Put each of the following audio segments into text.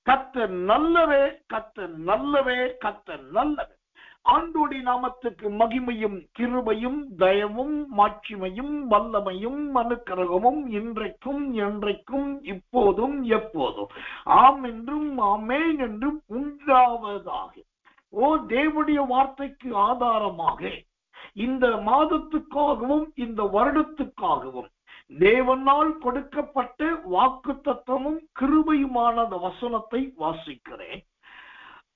கர்த்தர் நல்லவே, கர்த்தர் நல்லவே, கர்த்தர் நல்லவே. ஆண்டவருடைய நாமத்துக்கு மகிமையும் கிருபையும் தயவும் மாட்சிமையும் வல்லமையும் அனுக்கிரகமும் இன்றைக்கும் என்றைக்கும் இப்போதும் எப்போதும் ஆம் என்றும் ஆமென் என்றும் உண்டாவதாக. ஓ தேவனுடைய வார்த்தைக்கு ஆதாரமாக இந்த மாதத்துக்காகவும் இந்த வருடத்துக்காகவும் தேவனால் கொடுக்கப்பட்ட வாக்குத்தத்தமும் கிருபையுமான வசனத்தை வாசிக்கிறேன்.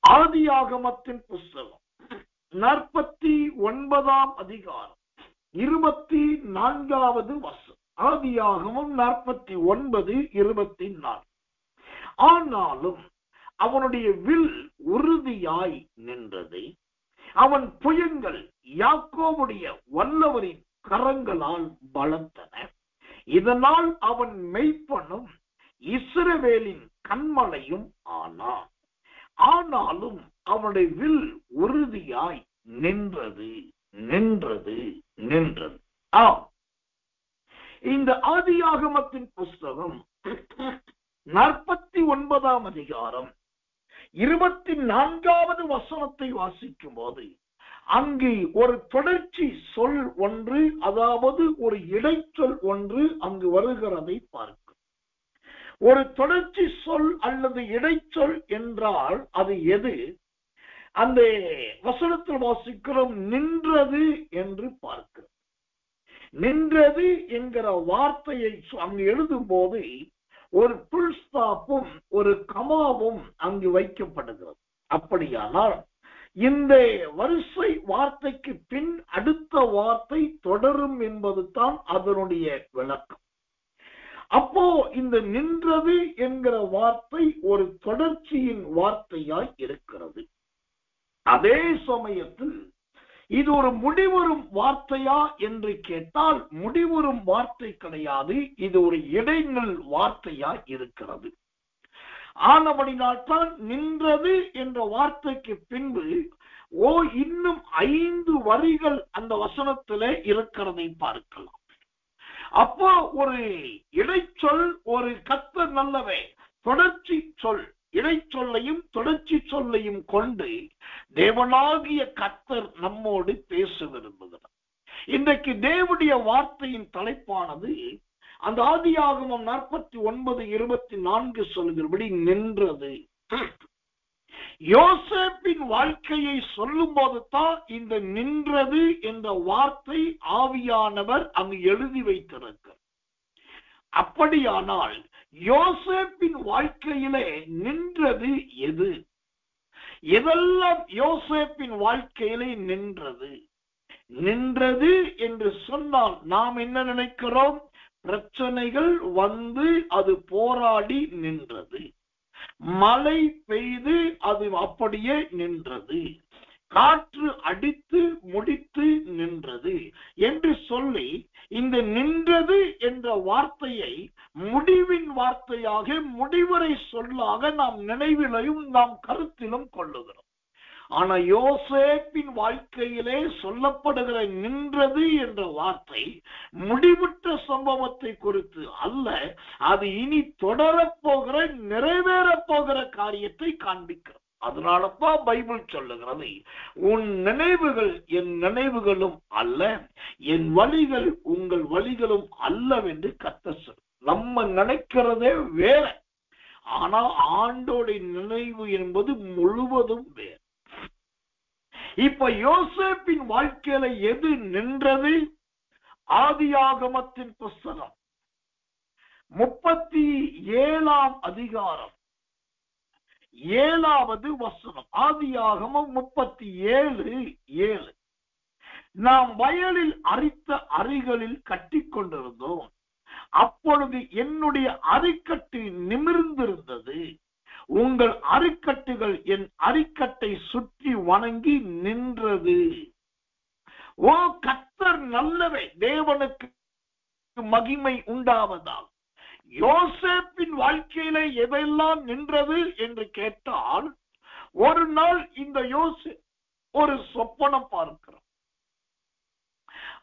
ஆதியாகமத்தின் புஸ்தகம் 49ஆம் அதிகாரம் 24வது வசனம். ஆதியாகமம் 49:24. ஆனாலும் அவனுடைய வில் உறுதியாய் நின்றது, அவன் புயங்கள் யாக்கோபுடைய வல்லவரின் கரங்களால் பலத்தன. இதனால் அவன் மெய்ப்பனும் இஸ்ரவேலின் கண்மலையும் ஆனான். ஆனாலும் அவனுடைய வில் உறுதியாய் நின்றது நின்றது நின்றது. இந்த ஆதியாகமத்தின் புஸ்தகம் 49ஆம் அதிகாரம் 24வது வசனத்தை வாசிக்கும் போது அங்கு ஒரு தொடர்ச்சி சொல் ஒன்று, அதாவது ஒரு இடைச்சொல் ஒன்று அங்கு வருகிறதை பார்க்கும். ஒரு தொடர்ச்சி சொல் அல்லது இடைச்சொல் என்றால் அது எது? அந்த வசனத்தில் வாசிக்கிறோம் நின்றது என்று பார்க்கிறோம். நின்றது என்கிற வார்த்தையை அங்கு எழுதும் போது ஒரு புல் ஸ்டாப்பும் ஒரு கமாவும் அங்கு வைக்கப்படுகிறது. அப்படியானால் இந்த வரிசை வார்த்தைக்கு பின் அடுத்த வார்த்தை தொடரும் என்பது தான் அதனுடைய விளக்கம். அப்போ இந்த நின்றது என்கிற வார்த்தை ஒரு தொடர்ச்சியின் வார்த்தையாய் இருக்கிறது. அதே சமயத்தில் இது ஒரு முடிவரும் வார்த்தையா என்று கேட்டால் முடிவரும் வார்த்தை கிடையாது, இது ஒரு இடைநில் வார்த்தையாய் இருக்கிறது. ஆனபடினால்தான் நின்றது என்ற வார்த்தைக்கு பின்பு இன்னும் 5 வரிகள் அந்த வசனத்திலே இருக்கிறதை பார்க்கலாம். அப்போ ஒரு இடைச்சொல், ஒரு கர்த்தர் நல்லவே தொடர்ச்சி சொல், இடைச்சொல்லையும் தொடர்ச்சி சொல்லையும் கொண்டு தேவனாகிய கர்த்தர் நம்மோடு பேச விரும்புகிறார். இன்றைக்கு தேவனுடைய வார்த்தையின் தலைப்பானது அந்த ஆதியாகமம் 49:24 சொல்கிறபடி நின்றது. யோசேப்பின் வாழ்க்கையை சொல்லும் போது தான் இந்த நின்றது என்ற வார்த்தை ஆவியானவர் அங்கு எழுதி வைத்திருக்கிறார். அப்படியானால் யோசேப்பின் வாழ்க்கையிலே நின்றது எது? எதெல்லாம் யோசேப்பின் வாழ்க்கையிலே நின்றது? நின்றது என்று சொன்னால் நாம் என்ன நினைக்கிறோம்? பிரச்சனைகள் வந்து அது போராடி நின்றது, மழை பெய்து அது அப்படியே நின்றது, காற்று அடித்து முடித்து நின்றது என்று சொல்லி இந்த நின்றது என்ற வார்த்தையை முடிவின் வார்த்தையாக, முடிவரை சொல்லாக நாம் நினைவிலையும் நாம் கருத்திலும் கொள்ளுகிறோம். ஆனா யோசேப்பின் வாழ்க்கையிலே சொல்லப்படுகிற நின்றது என்ற வார்த்தை முடிவுற்ற சம்பவத்தை குறித்து அல்ல, அது இனி தொடரப்போகிற நிறைவேறப் போகிற காரியத்தை காண்பிக்கிறது. அதனாலதான் பைபிள் சொல்லுகிறது, உன் நினைவுகள் என் நினைவுகளும் அல்ல, என் வழிகள் உங்கள் வழிகளும் அல்லவென்று கர்த்தர் சொல். நம்ம நினைக்கிறதே வேற, ஆனா ஆண்டோடைய நினைவு என்பது முழுவதும் வேறு. இப்ப யோசேப்பின் வாழ்க்கையில எது நின்றது? ஆதியாகமத்தின் புஸ்தகம் 37ஆம் அதிகாரம் 7வது வசனம். ஆதியாகமம் 37:7. நாம் வயலில் அரித்த அரிகளில் கட்டி கொண்டிருந்தோம், அப்பொழுது என்னுடைய அரிக்கட்டு நிமிர்ந்திருந்தது, உங்கள் அரிக்கட்டுகள் என் அரிக்கட்டை சுற்றி வணங்கி நின்றது. ஓ கர்த்தர் நல்லவே, தேவனுக்கு மகிமை உண்டாவதால். யோசேப்பின் வாழ்க்கையில எதெல்லாம் நின்றது என்று கேட்டால், ஒரு நாள் இந்த யோசேப் ஒரு சொப்பனம் பார்க்கிறார்.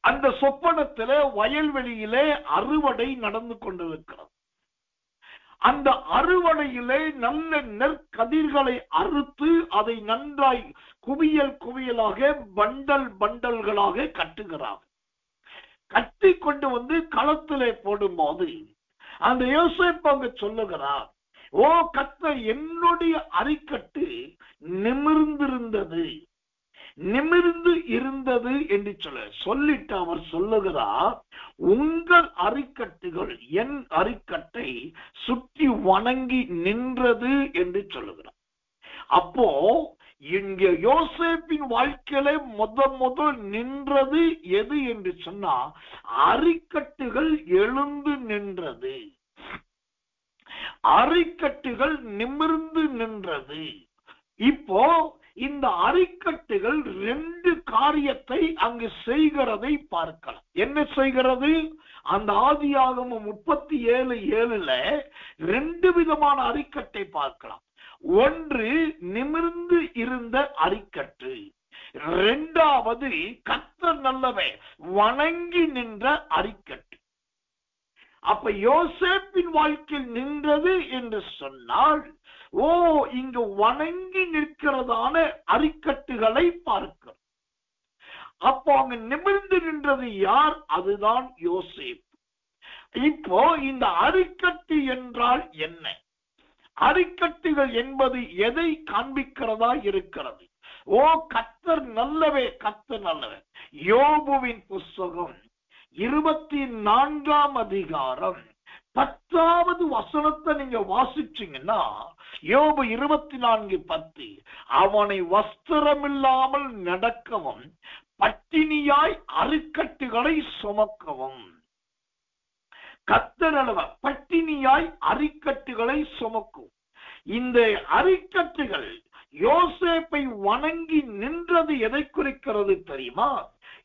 அந்த சொப்பனத்திலே வயல்வெளியிலே அறுவடை நடந்து கொண்டிருக்கிறது. அந்த அறுவடையிலே நல்ல நெற்கதிர்களை அறுத்து அதை நன்றாய் குவியல் குவியலாக பண்டல் பண்டல்களாக கட்டுகிறார். கட்டி கொண்டு வந்து களத்திலே போடும்போது அந்த யோசேப்பு அங்க சொல்லுகிறார், ஓ கர்த்தர், என்னுடைய அரிக்கட்டு நிமிர்ந்திருந்தது, நிமிர்ந்து இருந்தது என்று சொல்லிட்டு அவர் சொல்லுகிறார், உங்கள் அரிக்கட்டுகள் என் அரிக்கட்டை சுற்றி வணங்கி நின்றது என்று சொல்லுகிறார். அப்போ இங்க யோசேப்பின் வாழ்க்கையில முதல் நின்றது எது என்று சொன்னா அரிக்கட்டுகள் எழுந்து நின்றது, அரிக்கட்டுகள் நிமிர்ந்து நின்றது. இப்போ இந்த அரிக்கட்டுகள் ரெண்டு காரியத்தை அங்கு செய்கிறதை பார்க்கலாம். என்ன செய்கிறது? அந்த ஆதியாகமம் 37:7 ரெண்டு விதமான அரிக்கட்டை பார்க்கலாம். ஒன்று நிமிர்ந்து இருந்த அரிக்கட்டு, இரண்டாவது கர்த்தர் நல்லவர் வணங்கி நின்ற அரிக்கட்டு. அப்ப யோசேப்பின் வாழ்க்கையில் நின்றது என்று சொன்னால், ஓ இங்கு வணங்கி நிற்கிறதான அரிக்கட்டுகளை பார்க்கிறோம். அப்போ அங்க நிமிர்ந்து நின்றது யார்? அதுதான் யோசேப்பு. இப்போ இந்த அரிக்கட்டு என்றால் என்ன? அரிக்கட்டுகள் என்பது எதை காண்பிக்கிறதா இருக்கிறது? ஓ கர்த்தர் நல்லவே, கர்த்தர் நல்லவர். யோபுவின் புஸ்தகம் 24ஆம் அதிகாரம் 10வது வசனத்தை நீங்க வாசிச்சீங்கன்னா, யோபு 24:10, அவனை வஸ்திரமில்லாமல் நடக்கவும் பட்டினியாய் அரிக்கட்டுகளை சுமக்கவும். கர்த்தர் நல்லவர், பட்டினியாய் அரிக்கட்டுகளை சுமக்கும். இந்த அரிக்கட்டுகள் யோசேப்பை வணங்கி நின்றது எதை குறிக்கிறது தெரியுமா?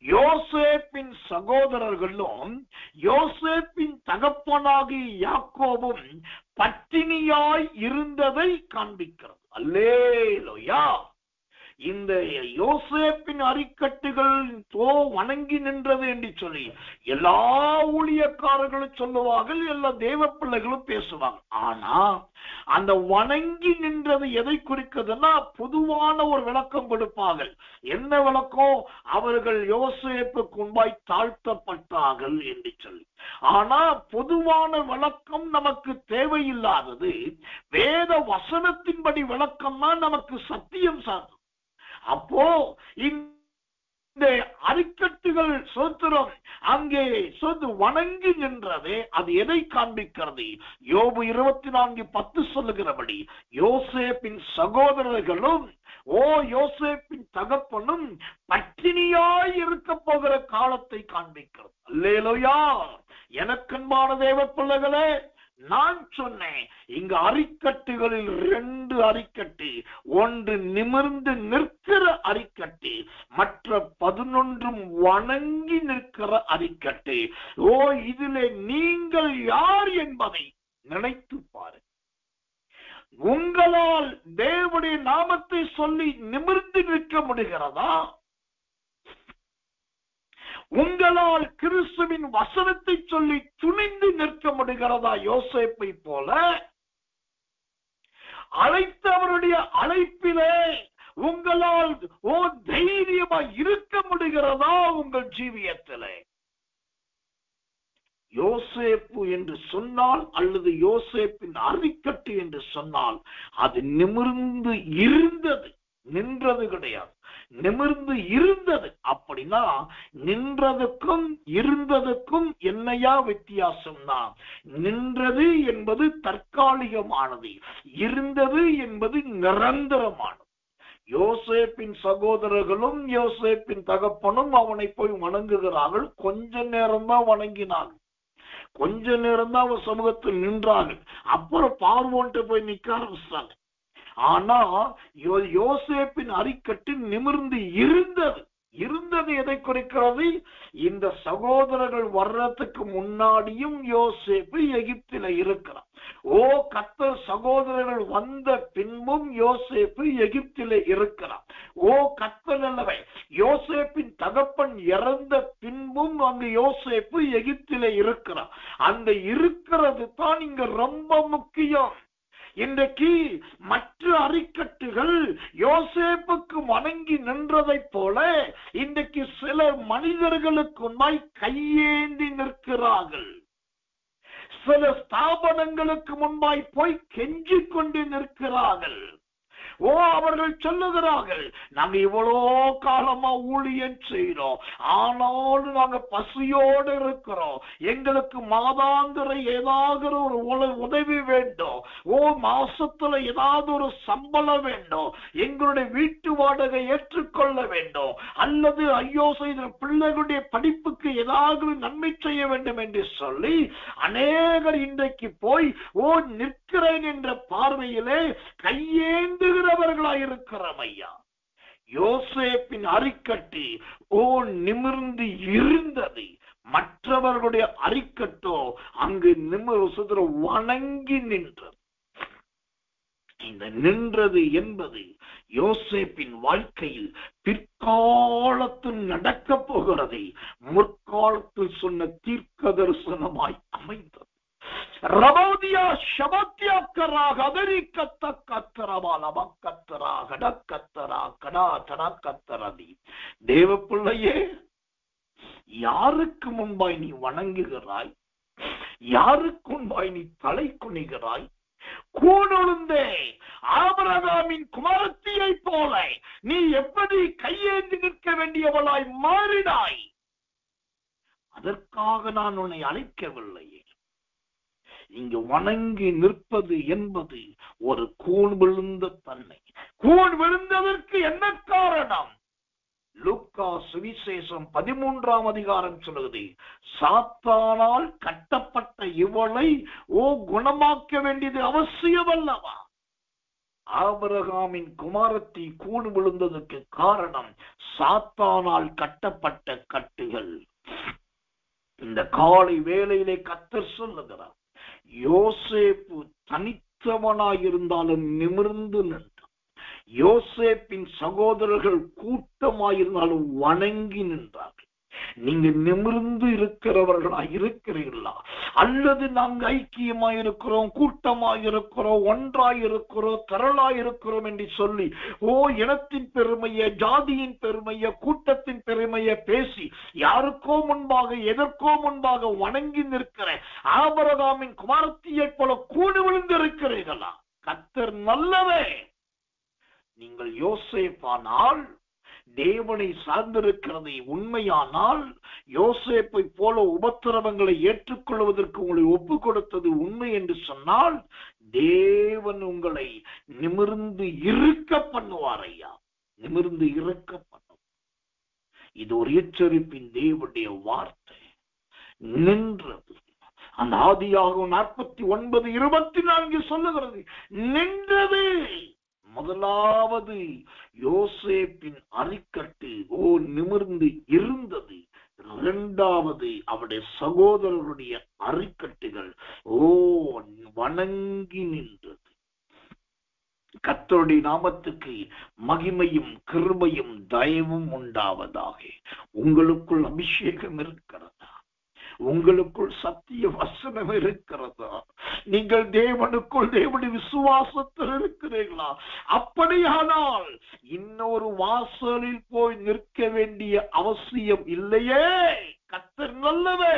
யோசேப்பின் சகோதரர்களும் யோசேப்பின் தகப்பனாகிய யாக்கோபும் பட்டினியாய் இருந்ததை காண்பிக்கிறது. அல்லேலூயா! இந்த யோசேப்பின் அரிக்கட்டுகள் வணங்கி நின்றது என்று சொல்லி எல்லா ஊழியக்காரர்களும் சொல்லுவார்கள், எல்லா தேவ பிள்ளைகளும் பேசுவாங்க. ஆனா அந்த வணங்கி நின்றது எதை குறிக்கிறதுனா பொதுவான ஒரு விளக்கம் கொடுப்பார்கள். என்ன விளக்கம்? அவர்கள் யோசேப்புக்கு முன்பாய் தாழ்த்தப்பட்டார்கள் என்று சொல்லி. ஆனா பொதுவான விளக்கம் நமக்கு தேவையில்லாதது. வேத வசனத்தின்படி விளக்கம் தான் நமக்கு சத்தியம் சார்ந்தது. அப்போ இந்த அரிக்கட்டுகள் சோத்திரம் அங்கே வணங்கி நின்றதே அது எதை காண்பிக்கிறது? யோபு 24:10 சொல்லுகிறபடி யோசேப்பின் சகோதரர்களும் யோசேப்பின் தகப்பனும் பட்டினியாய் இருக்க போகிற காலத்தை காண்பிக்கிறது. அல்லேலூயா! எனக்கன்பான தேவ பிள்ளைகளே, நான் சொன்னேன் இங்கு அரிக்கட்டுகளில் ரெண்டு அரிக்கட்டு. ஒன்று நிமிர்ந்து நிற்கிற அரிக்கட்டு, மற்ற 11 வணங்கி நிற்கிற அரிக்கட்டு. இதிலே நீங்கள் யார் என்பதை நினைத்து பாரு. உங்களால் தேவனுடைய நாமத்தை சொல்லி நிமிர்ந்து நிற்க முடிகிறதா? உங்களால் கிறிஸ்துவின் வசனத்தை சொல்லி துணிந்து நிற்க முடிகிறதா? யோசேப்பை போல அழைத்தவருடைய அழைப்பிலே உங்களால் தைரியமா இருக்க முடிகிறதா? உங்கள் ஜீவியத்திலே யோசேப்பு என்று சொன்னால் அல்லது யோசேப்பின் அரிக்கட்டு என்று சொன்னால் அது நிமிர்ந்து இருந்தது, நின்றது கிடையாது. நிமிர்ந்து இருந்தது. அப்படின்னா நின்றதுக்கும் இருந்ததுக்கும் என்னையா வித்தியாசம்னா, நின்றது என்பது தற்காலிகமானது, இருந்தது என்பது நிரந்தரமானது. யோசேப்பின் சகோதரர்களும் யோசேப்பின் தகப்பனும் அவனை போய் வணங்குகிறார்கள். கொஞ்ச நேரம் தான் வணங்கினார்கள், கொஞ்ச நேரம் தான் அவன் சமூகத்தில் நின்றார்கள். அப்புறம் பார்வோன்ட்டு போய் நிக்க ஆரம்பிச்சாங்க. ஆனா யோசேப்பின் அரிக்கட்டு நிமிர்ந்து இருந்தது. இருந்தது எதை குறிக்கிறது? இந்த சகோதரர்கள் வர்றதுக்கு முன்னாடியும் யோசேப்பு எகிப்தில இருக்கிறார். கர்த்தர் சகோதரர்கள் வந்த பின்பும் யோசேப்பு எகிப்திலே இருக்கிறார். ஓ கர்த்தர் நல்லவர். யோசேப்பின் தகப்பன் இறந்த பின்பும் அங்கு யோசேப்பு எகிப்திலே இருக்கிறார். அந்த இருக்கிறது தான் இங்க ரொம்ப முக்கியம். இன்றைக்கு மற்ற அரிக்கட்டுகள் யோசேப்புக்கு வணங்கி நின்றதை போல இன்றைக்கு சில மனிதர்களுக்கு முன்பாய் கையேந்தி நிற்கிறார்கள். சில ஸ்தாபனங்களுக்கு முன்பாய் போய் கெஞ்சிக் கொண்டு நிற்கிறார்கள். ஓ அவர்கள் சொல்லுகிறார்கள், நாங்க இவ்வளோ காலமா ஊழியம் செய்யறோம், ஆனாலும் நாங்க பசியோடு இருக்கிறோம், எங்களுக்கு மாதாந்திர ஏதாவது ஒரு உதவி வேண்டும், ஓ மாசத்துல ஏதாவது ஒரு சம்பளம் வேண்டும், எங்களுடைய வீட்டு வாடகை ஏற்றுக்கொள்ள வேண்டும், அல்லது ஐயோ செய்த பிள்ளைகளுடைய படிப்புக்கு ஏதாவது நன்மை செய்ய வேண்டும் என்று சொல்லி அநேகர் இன்றைக்கு போய் ஓ நிற்கிறேன் என்ற பார்வையிலே கையேந்துகிற இருக்கிறோம் ஐயா. யோசேப்பின் அரிக்கட்டு ஓ நிமிர்ந்து இருந்தது, மற்றவர்களுடைய அரிக்கட்டோ அங்கு நிமிர்ந்து வணங்கி நின்றது. இந்த நின்றது என்பது யோசேப்பின் வாழ்க்கையில் பிற்காலத்தில் நடக்க போகிறதை முற்காலத்தில் சொன்ன தீர்க்க தரிசனமாய் அமைந்தது. ரபோதியா ஷபத்யாக்கரா கதரிக்கத்தக்கத்தரவால மக்கத்தரா கடக்கத்தரா கடா தடக்கத்தரதி. தேவ பிள்ளையே, யாருக்கு முன்பாய் நீ வணங்குகிறாய்? யாருக்கு முன்பாய் நீ தலை குனிகிறாய்? கூடொழுந்தே ஆபிரகாமின் குமாரத்தியை போல நீ எப்படி கையேந்தி நிற்க வேண்டியவளாய் மாறினாய்? அதற்காக நான் உன்னை அழைக்கவில்லையே. இங்கு வணங்கி நிற்பது என்பது ஒரு கூன் விழுந்த தன்மை. கூன் விழுந்ததற்கு என்ன காரணம்? லூக்கா சுவிசேஷம் 13ஆம் அதிகாரம் சொல்லுகிறது, சாத்தானால் கட்டப்பட்ட இவளை ஓ குணமாக்க வேண்டியது அவசியம் அல்லவா? ஆபிரகாமின் குமாரத்தி கூன் விழுந்ததற்கு காரணம் சாத்தானால் கட்டப்பட்ட கட்டுகள். இந்த காலை வேளையிலே கர்த்தர் சொல்லுகிறார், யோசேப்பு தனித்தவனாயிருந்தாலும் நிமிர்ந்து நின்றான். யோசேப்பின் சகோதரர்கள் கூட்டமாயிருந்தாலும் வணங்கி நின்றார்கள். நீங்க நிமிர்ந்து இருக்கிறவர்களாய் இருக்கிறீர்களா? அல்லது நாங்க ஐக்கியமாயிருக்கிறோம், கூட்டமாயிருக்கிறோம், ஒன்றாயிருக்கிறோம், திரளாயிருக்கிறோம் என்று சொல்லி ஓ இனத்தின் பெருமையை, ஜாதியின் பெருமையை, கூட்டத்தின் பெருமையை பேசி யாருக்கோ முன்பாக எதற்கோ முன்பாக வணங்கி நிற்கிற ஆபிரகாமின் குமாரத்தியை போல கூடு விழுந்திருக்கிறீர்களா? கர்த்தர் நல்லவே. நீங்கள் யோசேப்பானால், தேவனை சார்ந்திருக்கிறதை உண்மையானால், யோசேப்பை போல உபத்திரவங்களை ஏற்றுக்கொள்வதற்கு உங்களை ஒப்பு கொடுத்தது உண்மை என்று சொன்னால், தேவன் உங்களை நிமிர்ந்து இருக்க பண்ணுவார் ஐயா. நிமிர்ந்து இருக்க பண்ணும். இது ஒரு எச்சரிப்பின் தேவனுடைய வார்த்தை. நின்றது. அந்த ஆதியாகமம் 49:24 சொல்லுகிறது, நின்றது. முதலாவது யோசேப்பின் அரிக்கட்டு ஓ நிமிர்ந்து இருந்தது. இரண்டாவது அவருடைய சகோதரருடைய அரிக்கட்டுகள் ஓ வணங்கி நின்றது. கர்த்தருடைய நாமத்துக்கு மகிமையும் கிருபையும் தயவும் உண்டாவதாக. உங்களுக்குள் அபிஷேகம் இருக்கிறதா? உங்களுக்குள் சத்திய வசனம் இருக்கிறதா? நீங்கள் தேவனுக்குள் தேவனுடைய விசுவாசத்தில் இருக்கிறீர்களா? அப்படியானால் இன்னொரு வாசலில் போய் நிற்க வேண்டிய அவசியம் இல்லையே. கர்த்தர் நல்லவே.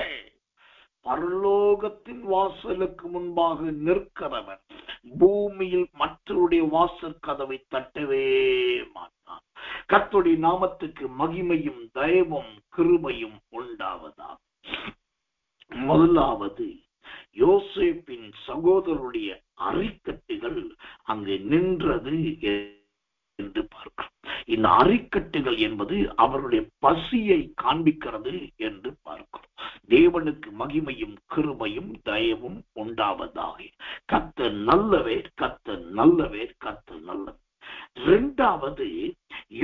பரலோகத்தின் வாசலுக்கு முன்பாக நிற்கிறவன் பூமியில் மற்றவருடைய வாசல் கதவை தட்டவே மாட்டான். கர்த்தருடைய நாமத்துக்கு மகிமையும் தயவும் கிருபையும் உண்டாவதா. முதலாவது யோசேப்பின் சகோதரருடைய அரிக்கட்டுகள் அங்கு நின்றது என்று பார்க்கிறோம். இந்த அரிக்கட்டுகள் என்பது அவருடைய பசியை காண்பிக்கிறது என்று பார்க்கிறோம். தேவனுக்கு மகிமையும் கிருபையும் தயவும் உண்டாவதாக. கர்த்தர் நல்லவே, கர்த்தர் நல்லவே, கர்த்தர் நல்லவே. இரண்டாவது,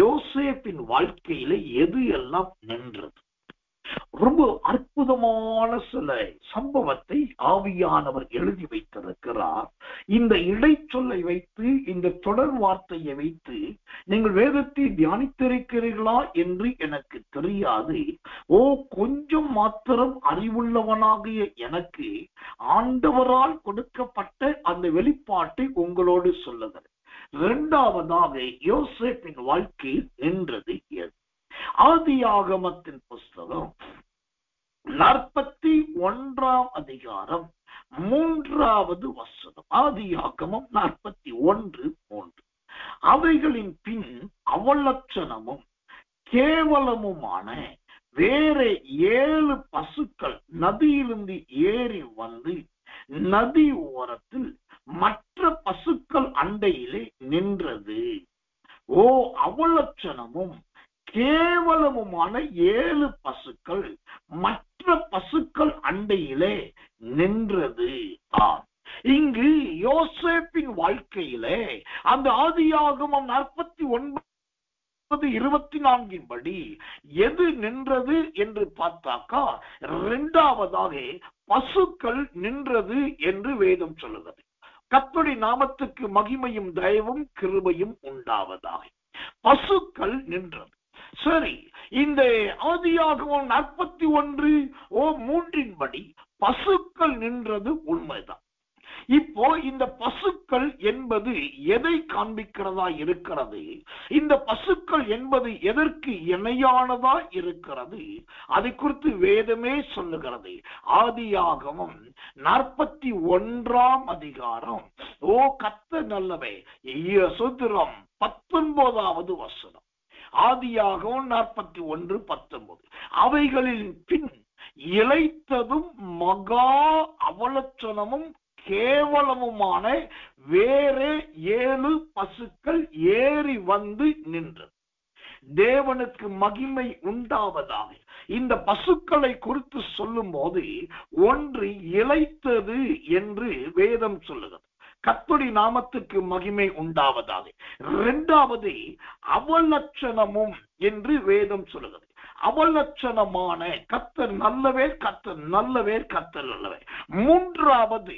யோசேப்பின் வாழ்க்கையில எது எல்லாம் நின்றது? ரொம்ப அற்புதமான சில சம்பவத்தை ஆவியானவர் எழுதி வைத்திருக்கிறார். இந்த இடைச்சொல்லை வைத்து, இந்த தொடர் வார்த்தையை வைத்து நீங்கள் வேதத்தை தியானித்திருக்கிறீர்களா என்று எனக்கு தெரியாது. கொஞ்சம் மாத்திரம் அறிவுள்ளவனாகிய எனக்கு ஆண்டவரால் கொடுக்கப்பட்ட அந்த வெளிப்பாட்டை உங்களோடு சொல்லுகிறேன். இரண்டாவதாக, யோசேப்பின் வாழ்க்கை நின்றது எது? ஆதியாகமத்தின் புஸ்தகம் 41ஆம் அதிகாரம் 3வது வசனம். ஆதியாகமம் 41:3. அவைகளின் பின் அவலட்சணமும் கேவலமுமான வேற 7 பசுக்கள் நதியிலிருந்து ஏறி வந்து நதி ஓரத்தில் மற்ற பசுக்கள் அண்டையிலே நின்றது. அவலட்சணமும் கேவலமுமான 7 பசுக்கள் மற்ற பசுக்கள் அண்டையிலே நின்றது. இங்கு யோசேப்பின் வாழ்க்கையிலே அந்த ஆதியாகமம் 49:24 படி எது நின்றது என்று பார்த்தாக்கா, இரண்டாவதாக பசுக்கள் நின்றது என்று வேதம் சொல்லுகிறது. கர்த்தருடைய நாமத்துக்கு மகிமையும் தயவும் கிருபையும் உண்டாவதாக. பசுக்கள் நின்றது. சரி, இந்த ஆதியாகமம் 41:3 படி பசுக்கள் நின்றது உண்மைதான். இப்போ இந்த பசுக்கள் என்பது எதை காண்பிக்கிறதா இருக்கிறது? இந்த பசுக்கள் என்பது எதற்கு இணையானதா இருக்கிறது? அதை குறித்து வேதமே சொல்லுகிறது. ஆதியாகமம் 41ஆம் அதிகாரம் கர்த்தர் நல்லவே சுத்திரம் 19வது வசனம். ஆதியாகமம் 41:19. அவைகளின் பின் இளைத்ததும் மகா அவலட்சணமும் கேவலமுமான வேறே 7 பசுக்கள் ஏறி வந்து நின்றது. தேவனுக்கு மகிமை உண்டாவதாக. இந்த பசுக்களை குறித்து சொல்லும் போது ஒன்று இளைத்தது என்று வேதம் சொல்லுகிறது. கர்த்தருடைய நாமத்துக்கு மகிமை உண்டாவதாக. இரண்டாவது அவலட்சணமும் என்று வேதம் சொல்லுகிறது. அவலட்சணமான கர்த்தர் நல்லவர், கர்த்தர் நல்லவர், கர்த்தர் நல்லவர். மூன்றாவது,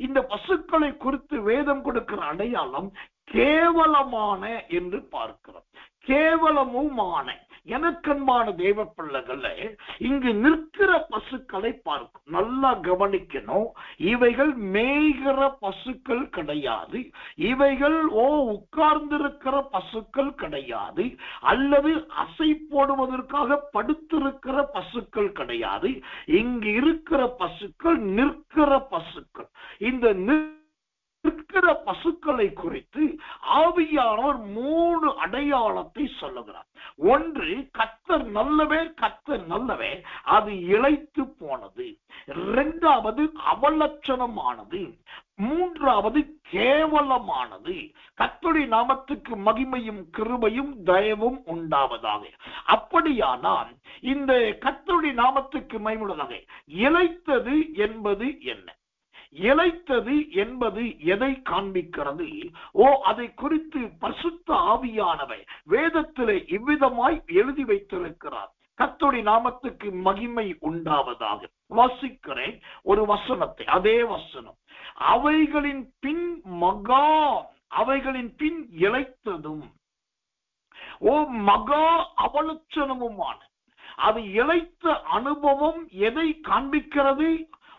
இந்த பசுக்களை குறித்து வேதம் கொடுக்கிற அடையாளம் கேவலமான என்று பார்க்கிறோம். கேவலமுமான. எனக்கன்பான தேவ பிள்ளைகளே, இங்கு நிற்கிற பசுக்களை பார்க்கும். நல்லா கவனிக்கணும். இவைகள் மேய்கிற பசுக்கள் கிடையாது. இவைகள் உட்கார்ந்திருக்கிற பசுக்கள் கிடையாது. அல்லது அசை போடுவதற்காக படுத்திருக்கிற பசுக்கள் கிடையாது. இங்கு இருக்கிற பசுக்கள் நிற்கிற பசுக்கள். இந்த நிற்கிற பசுக்களை குறித்து ஆவியானவர் 3 அடையாளத்தை சொல்லுகிறார். ஒன்று, கர்த்தர் நல்லவே, கர்த்தர் நல்லவே, அது இளைத்து போனது. இரண்டாவது அவலட்சணமானது. மூன்றாவது கேவலமானது. கர்த்தருடைய நாமத்துக்கு மகிமையும் கிருபையும் தயவும் உண்டாவதாக. அப்படியானால் இந்த கர்த்தருடைய நாமத்துக்கு மகிமையுள்ளதாக இளைத்தது என்பது என்ன? இளைத்தது என்பது எதை காண்பிக்கிறது? அதை குறித்து பரிசுத்த ஆவியானவர் வேதத்திலே இவ்விதமாய் எழுதி வைத்திருக்கிறார். கர்த்தருடைய நாமத்துக்கு மகிமை உண்டாவதாக. வாசிக்கிறேன் ஒரு வசனத்தை. அதே வசனம். அவைகளின் பின் அவைகளின் பின் இளைத்ததும் மகா அவலட்சணமுமான. அது இளைத்த அனுபவம் எதை காண்பிக்கிறது?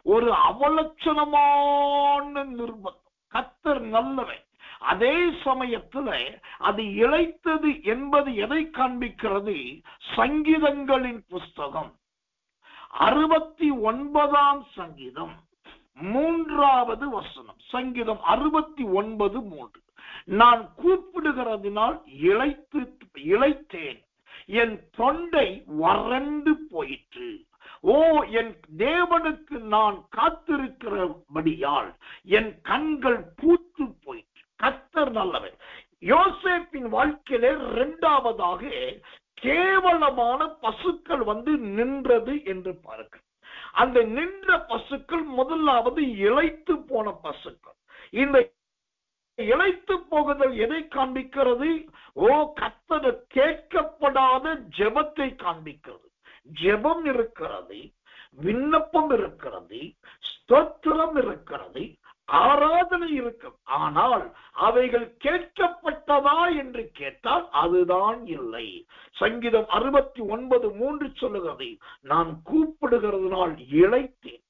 ஒரு அவலட்சணமான நிர்பந்தம். கர்த்தர் நல்லவன். அதே சமயத்தில் அது இளைத்தது என்பது எதை காண்பிக்கிறது? சங்கீதங்களின் புஸ்தகம் 69ஆம் சங்கீதம் 3வது வசனம். சங்கீதம் 69:3. நான் கூப்பிடுகிறதினால் இளைத்தேன், என் தொண்டை வறண்டு போயிற்று. என் தேவனுக்கு நான் காத்திருக்கிறபடியால் என் கண்கள் பூத்து போயிற்று. கர்த்தர் நல்லவர். யோசேப்பின் வாழ்க்கையிலே இரண்டாவதாக கேவலமான பசுக்கள் வந்து நின்றது என்று பார்க்க. அந்த நின்ற பசுக்கள் முதலாவது இளைத்து போன பசுக்கள். இந்த இளைத்து போகுதல் எதை காண்பிக்கிறது? கர்த்தர் கேட்கப்படாத ஜெபத்தை காண்பிக்கிறது. ஜெபம் இருக்கிறது, விண்ணப்பம் இருக்கிறது, ஸ்தோத்திரம் இருக்கிறது, ஆராதனை இருக்கும். ஆனால் அவைகள் கேட்கப்பட்டதா என்று கேட்டால் அதுதான் இல்லை. சங்கீதம் 69:3 சொல்லுகிறது, நான் கூப்பிடுகிறதுனால் இளைத்தேன்,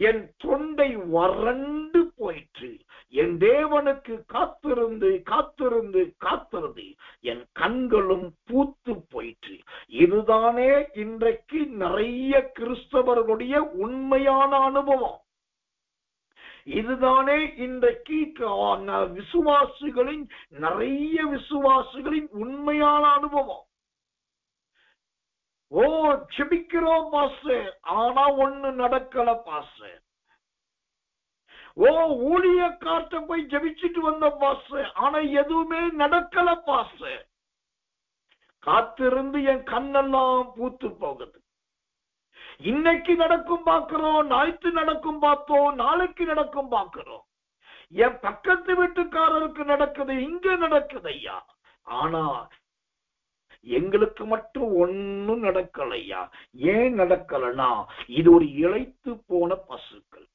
என் தொண்டை வறண்டு போயிற்று, என் தேவனுக்கு காத்திருந்து காத்திருந்து காத்திருந்து என் கண்களும் பூத்து போயிற்று. இதுதானே இன்றைக்கு நிறைய கிறிஸ்தவர்களுடைய உண்மையான அனுபவம். இதுதானே இன்றைக்கு விசுவாசிகளின் நிறைய விசுவாசிகளின் உண்மையான அனுபவம். ஓ, ஜெபிக்கிறோம் பாஸ்டர், ஆனா ஒண்ணு நடக்கல பாஸ்டர். ஓ, ஊழியக்கார்ட்ட போய் ஜெபிச்சுட்டு வந்த பாஸ்டர், ஆனா எதுவுமே நடக்கல பாஸ்டர். காத்திருந்து என் கண்ணெல்லாம் பூத்து போகுது. இன்னைக்கு நடக்கும் பார்க்கிறோம், நாளைக்கு நடக்கும் பார்த்தோம், நாளைக்கு நடக்கும் பார்க்கிறோம். என் பக்கத்து வீட்டுக்காரருக்கு நடக்குது, இங்க நடக்குது ஐயா, ஆனா எங்களுக்கு மட்டும் ஒன்னும் நடக்கலையா. ஏன் நடக்கலனா, இது ஒரு இளைத்து போன பசுக்கள்.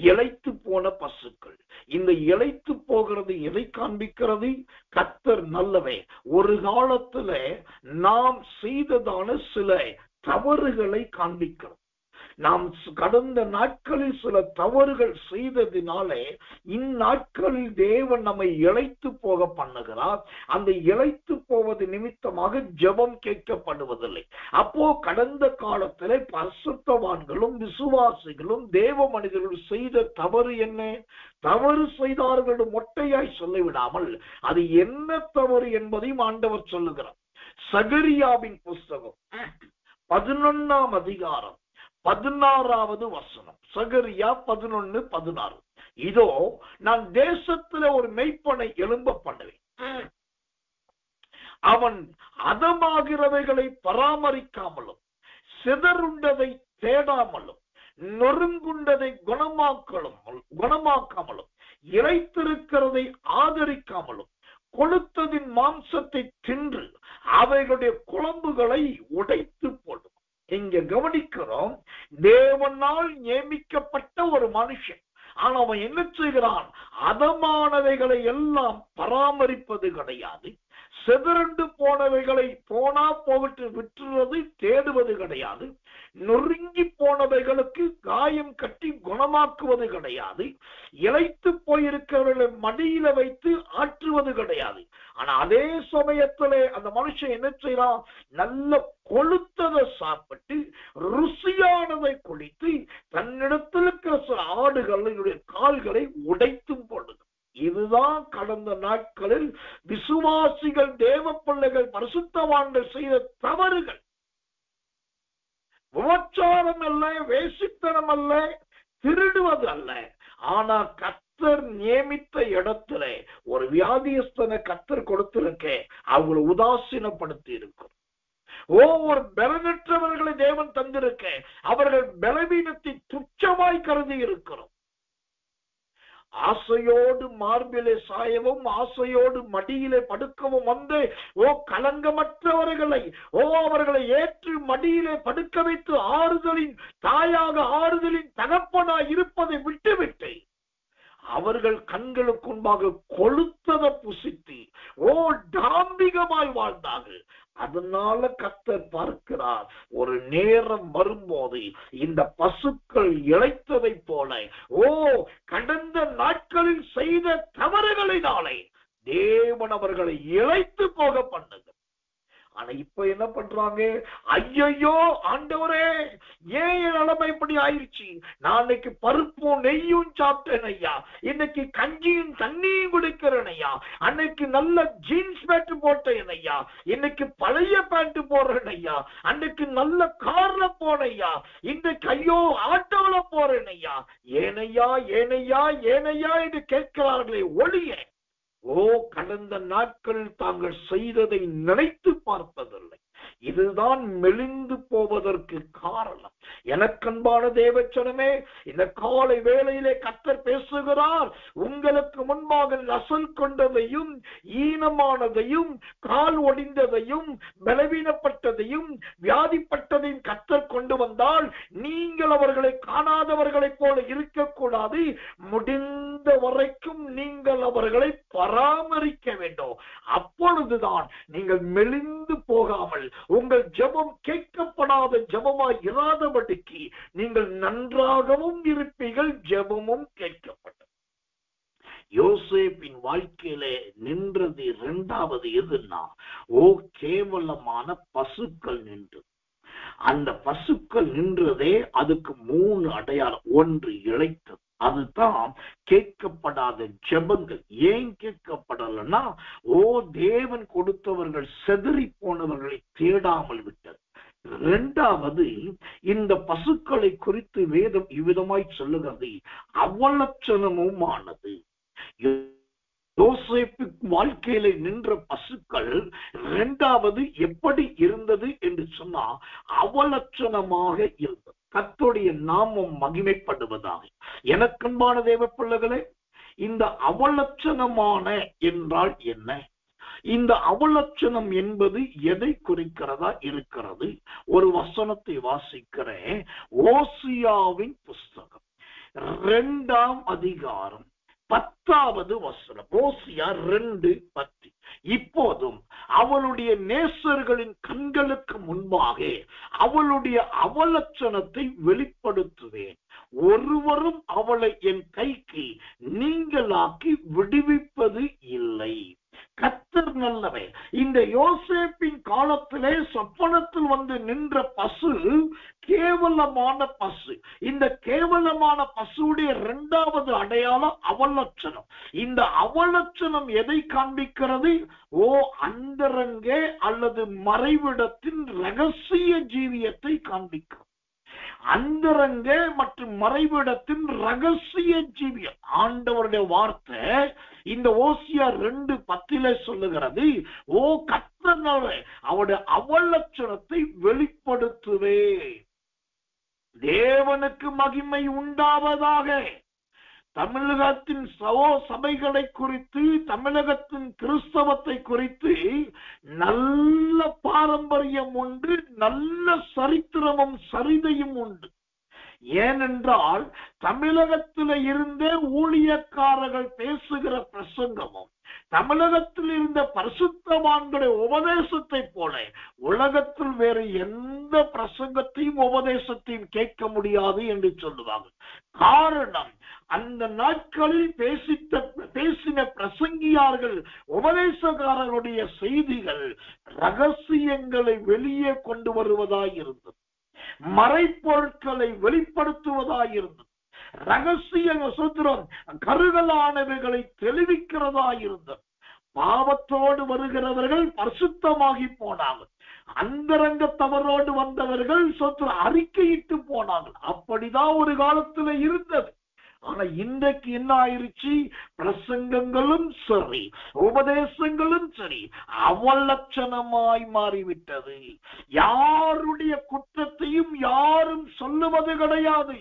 இளைத்து போன பசுக்கள். இந்த இளைத்து போகிறது எதை காண்பிக்கிறது? கர்த்தர் நல்லவே. ஒரு காலத்துல நாம் செய்ததான சில தவறுகளை காண்பிக்கிறோம். நாம் கடந்த நாட்களில் சில தவறுகள் செய்ததினாலே இந்நாட்களில் தேவன் நம்மை இளைத்து போக பண்ணுகிறார். அந்த இளைத்து போவது நிமித்தமாக ஜெபம் கேட்கப்படுவதில்லை. அப்போ கடந்த காலத்திலே பரிசுத்தவான்களும் விசுவாசிகளும் தேவ மனிதர்கள் செய்த தவறு என்ன? தவறு செய்தார்கள் மொட்டையாய் சொல்லிவிடாமல் அது என்ன தவறு என்பதையும் ஆண்டவர் சொல்லுகிறார். சகரியாவின் புஸ்தகம் 11ஆம் அதிகாரம் 16வது வசனம். சகரியா 11:16. இதோ, நான் தேசத்துல ஒரு மெய்ப்பனை எழும்ப பண்ணுவேன், அவன் அதமாகிறவைகளை பராமரிக்காமலும் சிதறுண்டதை தேடாமலும் நொறுங்குண்டதை குணமாக்காமலும் இளைத்திருக்கிறதை ஆதரிக்காமலும் கொளுத்ததின் மாம்சத்தை தின்று அவைகளுடைய குழம்புகளை உடைத்து போடும். இங்க கவனிக்கிறோம், தேவனால் நியமிக்கப்பட்ட ஒரு மனுஷன். ஆனா அவன் என்ன செய்கிறான்? அதமானவைகளை எல்லாம் பராமரிப்பது கிடையாது. சிதறண்டு போனவைகளை போனா போவிட்டு விட்டுறது தேடுவது கிடையாது. நொறுங்கி போனவைகளுக்கு காயம் கட்டி குணமாக்குவது கிடையாது. இளைத்து போயிருக்கிறவர்களை மடியில வைத்து ஆற்றுவது கிடையாது. ஆனா அதே சமயத்திலே அந்த மனுஷன் என்ன செய்யறான்? நல்ல கொளுத்ததை சாப்பிட்டு ருசியானதை குளித்து தன்னிடத்தில் இருக்கிற சில ஆடுகளுடைய கால்களை உடைத்தும் போடுது. இதுதான் கடந்த நாட்களில் விசுவாசிகள், தேவ பிள்ளைகள், பரிசுத்தவான்கள் செய்த தவறுகள். விபச்சாரம் அல்ல, வேசித்தனம் அல்ல, திருடுவது அல்ல. ஆனா கர்த்தர் நியமித்த இடத்துல ஒரு வியாதியஸ்தனை கர்த்தர் கொடுத்திருக்க அவங்களை உதாசீனப்படுத்தி இருக்கும். ஒவ்வொரு பலனற்றவர்களை தேவன் தந்திருக்க அவர்கள் பலவீனத்தை துச்சமாய் கருதி இருக்கிறோம். ஆசையோடு மார்பிலே சாயவும் ஆசையோடு மடியிலே படுக்கவும் வந்து கலங்கமற்றவர்களை அவர்களை ஏற்று மடியிலே படுக்க வைத்து ஆறுதலின் தாயாக, ஆறுதலின் தகப்பனாய் இருப்பதை விட்டுவிட்டு அவர்கள் கண்களுக்கு முன்பாக கொளுத்ததை புசித்து டாம்பிகமாய் வாழ்ந்தார்கள். அதனால கர்த்தர் பார்க்கிறார், ஒரு நேரம் வரும்போது இந்த பசுக்கள் இளைத்ததை போல கடந்த நாட்களில் செய்த தவறுகளினாலே தேவன் அவர்களை இளைத்து போக பண்ணுங்க. ஆனா இப்ப என்ன பண்றாங்க? ஐயோ ஆண்டவரே, ஏன் என் நிலைமை இப்படி ஆயிடுச்சு? நான் இன்னைக்கு பருப்பும் நெய்யும் சாப்பிட்டேன் ஐயா, இன்னைக்கு கஞ்சியும் தண்ணியும் குடிக்கிறேன் ஐயா, அன்னைக்கு நல்ல ஜீன்ஸ் பேண்ட் போட்டேன் ஐயா, இன்னைக்கு பழைய பேண்ட் போடுறேன் ஐயா, அன்னைக்கு நல்ல கார்ல போனேன் ஐயா, இன்றைக்கு ஐயோ ஆட்டோல போறேன் ஐயா, ஏனையா ஏனையா ஏனையா என்று கேட்கிறார்களே ஒழிய கடந்த நாட்கள் தாங்கள் செய்ததை நினைத்து பார்ப்பதில்லை. இதுதான் மெலிந்து போவதற்கு காரணம். எனக்கன்பான தேவச்சனமே, இந்த காலை வேளையிலே கர்த்தர் பேசுகிறார். உங்களுக்கு முன்பாக நசல் கொண்டதையும் ஈனமானதையும் கால் ஒடிந்ததையும் பலவீனப்பட்டதையும் வியாதிப்பட்டதையும் கர்த்தர் கொண்டு வந்தால் நீங்கள் அவர்களை காணாதவர்களைப் போல இருக்கக்கூடாது. முடிந்த வரைக்கும் நீங்கள் அவர்களை பராமரிக்க வேண்டும். அப்பொழுதுதான் நீங்கள் மெலிந்து போகாமல், உங்கள் ஜெபம் கேட்கப்படாத ஜெபமாய் இராதபடிக்கு நீங்கள் நன்றாகவும் இருப்பீர்கள், ஜெபமும் கேட்கப்பட்டது. யோசேப்பின் வாழ்க்கையிலே நின்றது இரண்டாவது எதுன்னா, கேவலமான பசுக்கள் நின்று. அந்த பசுக்கள் நின்றதே அதுக்கு 3 அடையாளம். ஒன்று இழைத்தது, அதுதான் கேட்கப்படாத ஜெபங்கள். ஏன் கேட்கப்படலன்னா, தேவன் கொடுத்தவர்கள் செதறி போனவர்களை தேடாமல் விட்டது. இரண்டாவது, இந்த பசுக்களை குறித்து வேதம் இவ்விதமாய் சொல்லுகிறது, அவலட்சணமுமானது. யோசேப்பு வாழ்க்கையில நின்ற பசுக்கள் இரண்டாவது எப்படி இருந்தது என்று சொன்னா, அவலட்சணமாக இருந்தது. கர்த்தருடைய நாமம் மகிமைப்படுவதாக. எனக்கன்பான தேவ பிள்ளைகளே, இந்த அவலட்சணமான என்றால் என்ன? இந்த அவலட்சணம் என்பது எதை குறிக்கிறதா இருக்கிறது? ஒரு வசனத்தை வாசிக்கிறேன். ஓசியாவின் புஸ்தகம் 2ஆம் அதிகாரம் 10வது வசனம். ஓசியா 2:10. இப்போதும் அவளுடைய நேசர்களின் கண்களுக்கு முன்பாக அவளுடைய அவலட்சணத்தை வெளிப்படுத்துவேன். ஒருவரும் அவளை என் கைக்கு நீங்களாக்கி விடுவிப்பது இல்லை. கர்த்தர் நல்லவர். இந்த யோசேப்பின் காலத்திலே சொப்பனத்தில் வந்து நின்ற பசு கேவலமான பசு. இந்த கேவலமான பசுடைய இரண்டாவது அடையாளம் அவலட்சணம். இந்த அவலட்சணம் எதை காண்பிக்கிறது? அந்தரங்கே அல்லது மறைவிடத்தின் ரகசிய ஜீவியத்தை காண்பிக்கிறது. அந்தரங்க மற்றும் மறைவிடத்தின் ரகசிய ஜீவியம். ஆண்டவருடைய வார்த்தை இந்த ஓசியா 2:10 சொல்லுகிறது, கர்த்தர் அவருடைய அவலட்சணத்தை வெளிப்படுத்துவே. தேவனுக்கு மகிமை உண்டாவதாக. தமிழகத்தின் சபைகளை குறித்து, தமிழகத்தின் கிறிஸ்தவத்தை குறித்து நல்ல பாரம்பரியம் உண்டு, நல்ல சரித்திரமும் சரிதையும் உண்டு. ஏனென்றால் தமிழகத்தில் இருந்தே ஊழியக்காரர்கள் பேசுகிற பிரசங்கமும், தமிழகத்தில் இருந்த பரிசுத்தவான்களுடைய உபதேசத்தை போல உலகத்தில் வேறு எந்த பிரசங்கத்தையும் உபதேசத்தையும் கேட்க முடியாது என்று சொல்லுவாங்க. காரணம், அந்த நாட்களில் பேசின பிரசங்கியார்கள், உபதேசக்காரர்களுடைய செய்திகள் ரகசியங்களை வெளியே கொண்டு வருவதாயிருந்தது, மறைப்பொருட்களை வெளிப்படுத்துவதாயிருந்தது, ரகசிய சுத்திரம் கருகலானவைகளை தெளிவிக்கிறதாயிருந்தது. பாவத்தோடு வருகிறவர்கள் பரிசுத்தமாகி போனார்கள், அந்தரங்க தவறோடு வந்தவர்கள் அறிக்கையிட்டு போனார்கள். அப்படிதான் ஒரு காலத்துல இருந்தது. ஆனா இன்றைக்கு என்ன ஆயிருச்சு? பிரசங்கங்களும் சரி, உபதேசங்களும் சரி, அவலட்சணமாய் மாறிவிட்டது. யாருடைய குற்றத்தையும் யாரும் சொல்லுவது கிடையாது.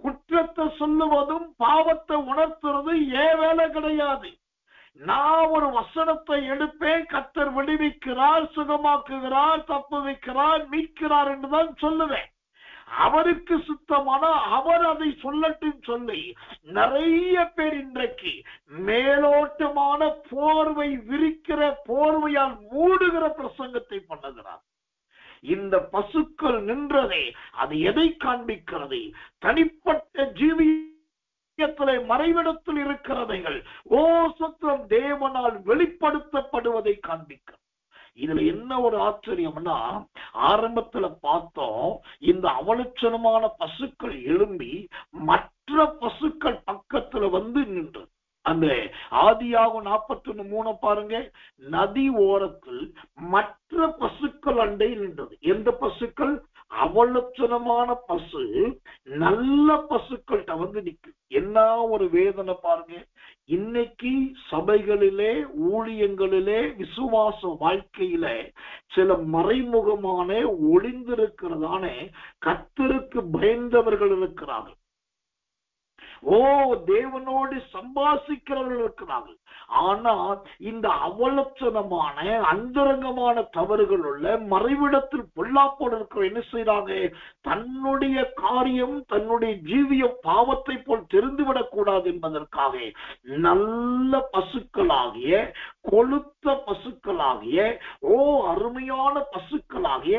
குற்றத்தை சொல்லுவதும் பாவத்தை உணர்த்துறது வேலை கிடையாது. நான் ஒரு வசனத்தை எடுப்பேன், கர்த்தர் விடுவிக்கிறார், சுகமாக்குகிறார், தப்பு வைக்கிறார், மீட்கிறார் என்றுதான் சொல்லுவேன். அவருக்கு சுத்தமான அவர் அதை சொல்லட்டும் சொல்லி நிறைய பேர் இன்றைக்கு மேலோட்டமான போர்வை விரிக்கிற, போர்வையால் மூடுகிற பிரசங்கத்தை பண்ணுகிறார். இந்த பசுக்கள் நின்றதே அது எதை காண்பிக்கிறது? தனிப்பட்ட ஜீவியத்திலே மறைவிடத்தில் இருக்கிறவைகள் சத்தியம் தேவனால் வெளிப்படுத்தப்படுவதை காண்பிக்கிறது. இதுல என்ன ஒரு ஆச்சரியம்னா, ஆரம்பத்துல பார்த்தோம், இந்த அவலட்சணமான பசுக்கள் எழும்பி மற்ற பசுக்கள் பக்கத்துல வந்து நின்று, அந்த ஆதியாகமம் 41:3 பாருங்க, நதி ஓரத்தில் மற்ற பசுக்கள் அண்டையில் நின்றது. எந்த பசுக்கள்? அவலட்சணமான பசு நல்ல பசுக்கள்கிட்ட வந்து நிக்கு. என்ன ஒரு வேதனை பாருங்க. இன்னைக்கு சபைகளிலே, ஊழியங்களிலே, விசுவாச வாழ்க்கையில சில மறைமுகமான ஒளிந்திருக்கிறதான கர்த்தருக்கு பயந்தவர்கள் இருக்கிறார்கள். தேவனோடு சம்பாசிக்கிறவர்கள் இருக்கிறார்கள். ஆனால் இந்த அவலட்சணமான அந்தரங்கமான தவறுகள் உள்ள மறைவிடத்தில் பொல்லாப்போடு இருக்கிற என்ன செய்யறாங்க? தன்னுடைய காரியம், தன்னுடைய ஜீவியம் பாவத்தை போல் தெரிந்துவிடக் கூடாது என்பதற்காக நல்ல பசுக்களாகிய, கொழுத்த பசுக்களாகிய, அருமையான பசுக்களாகிய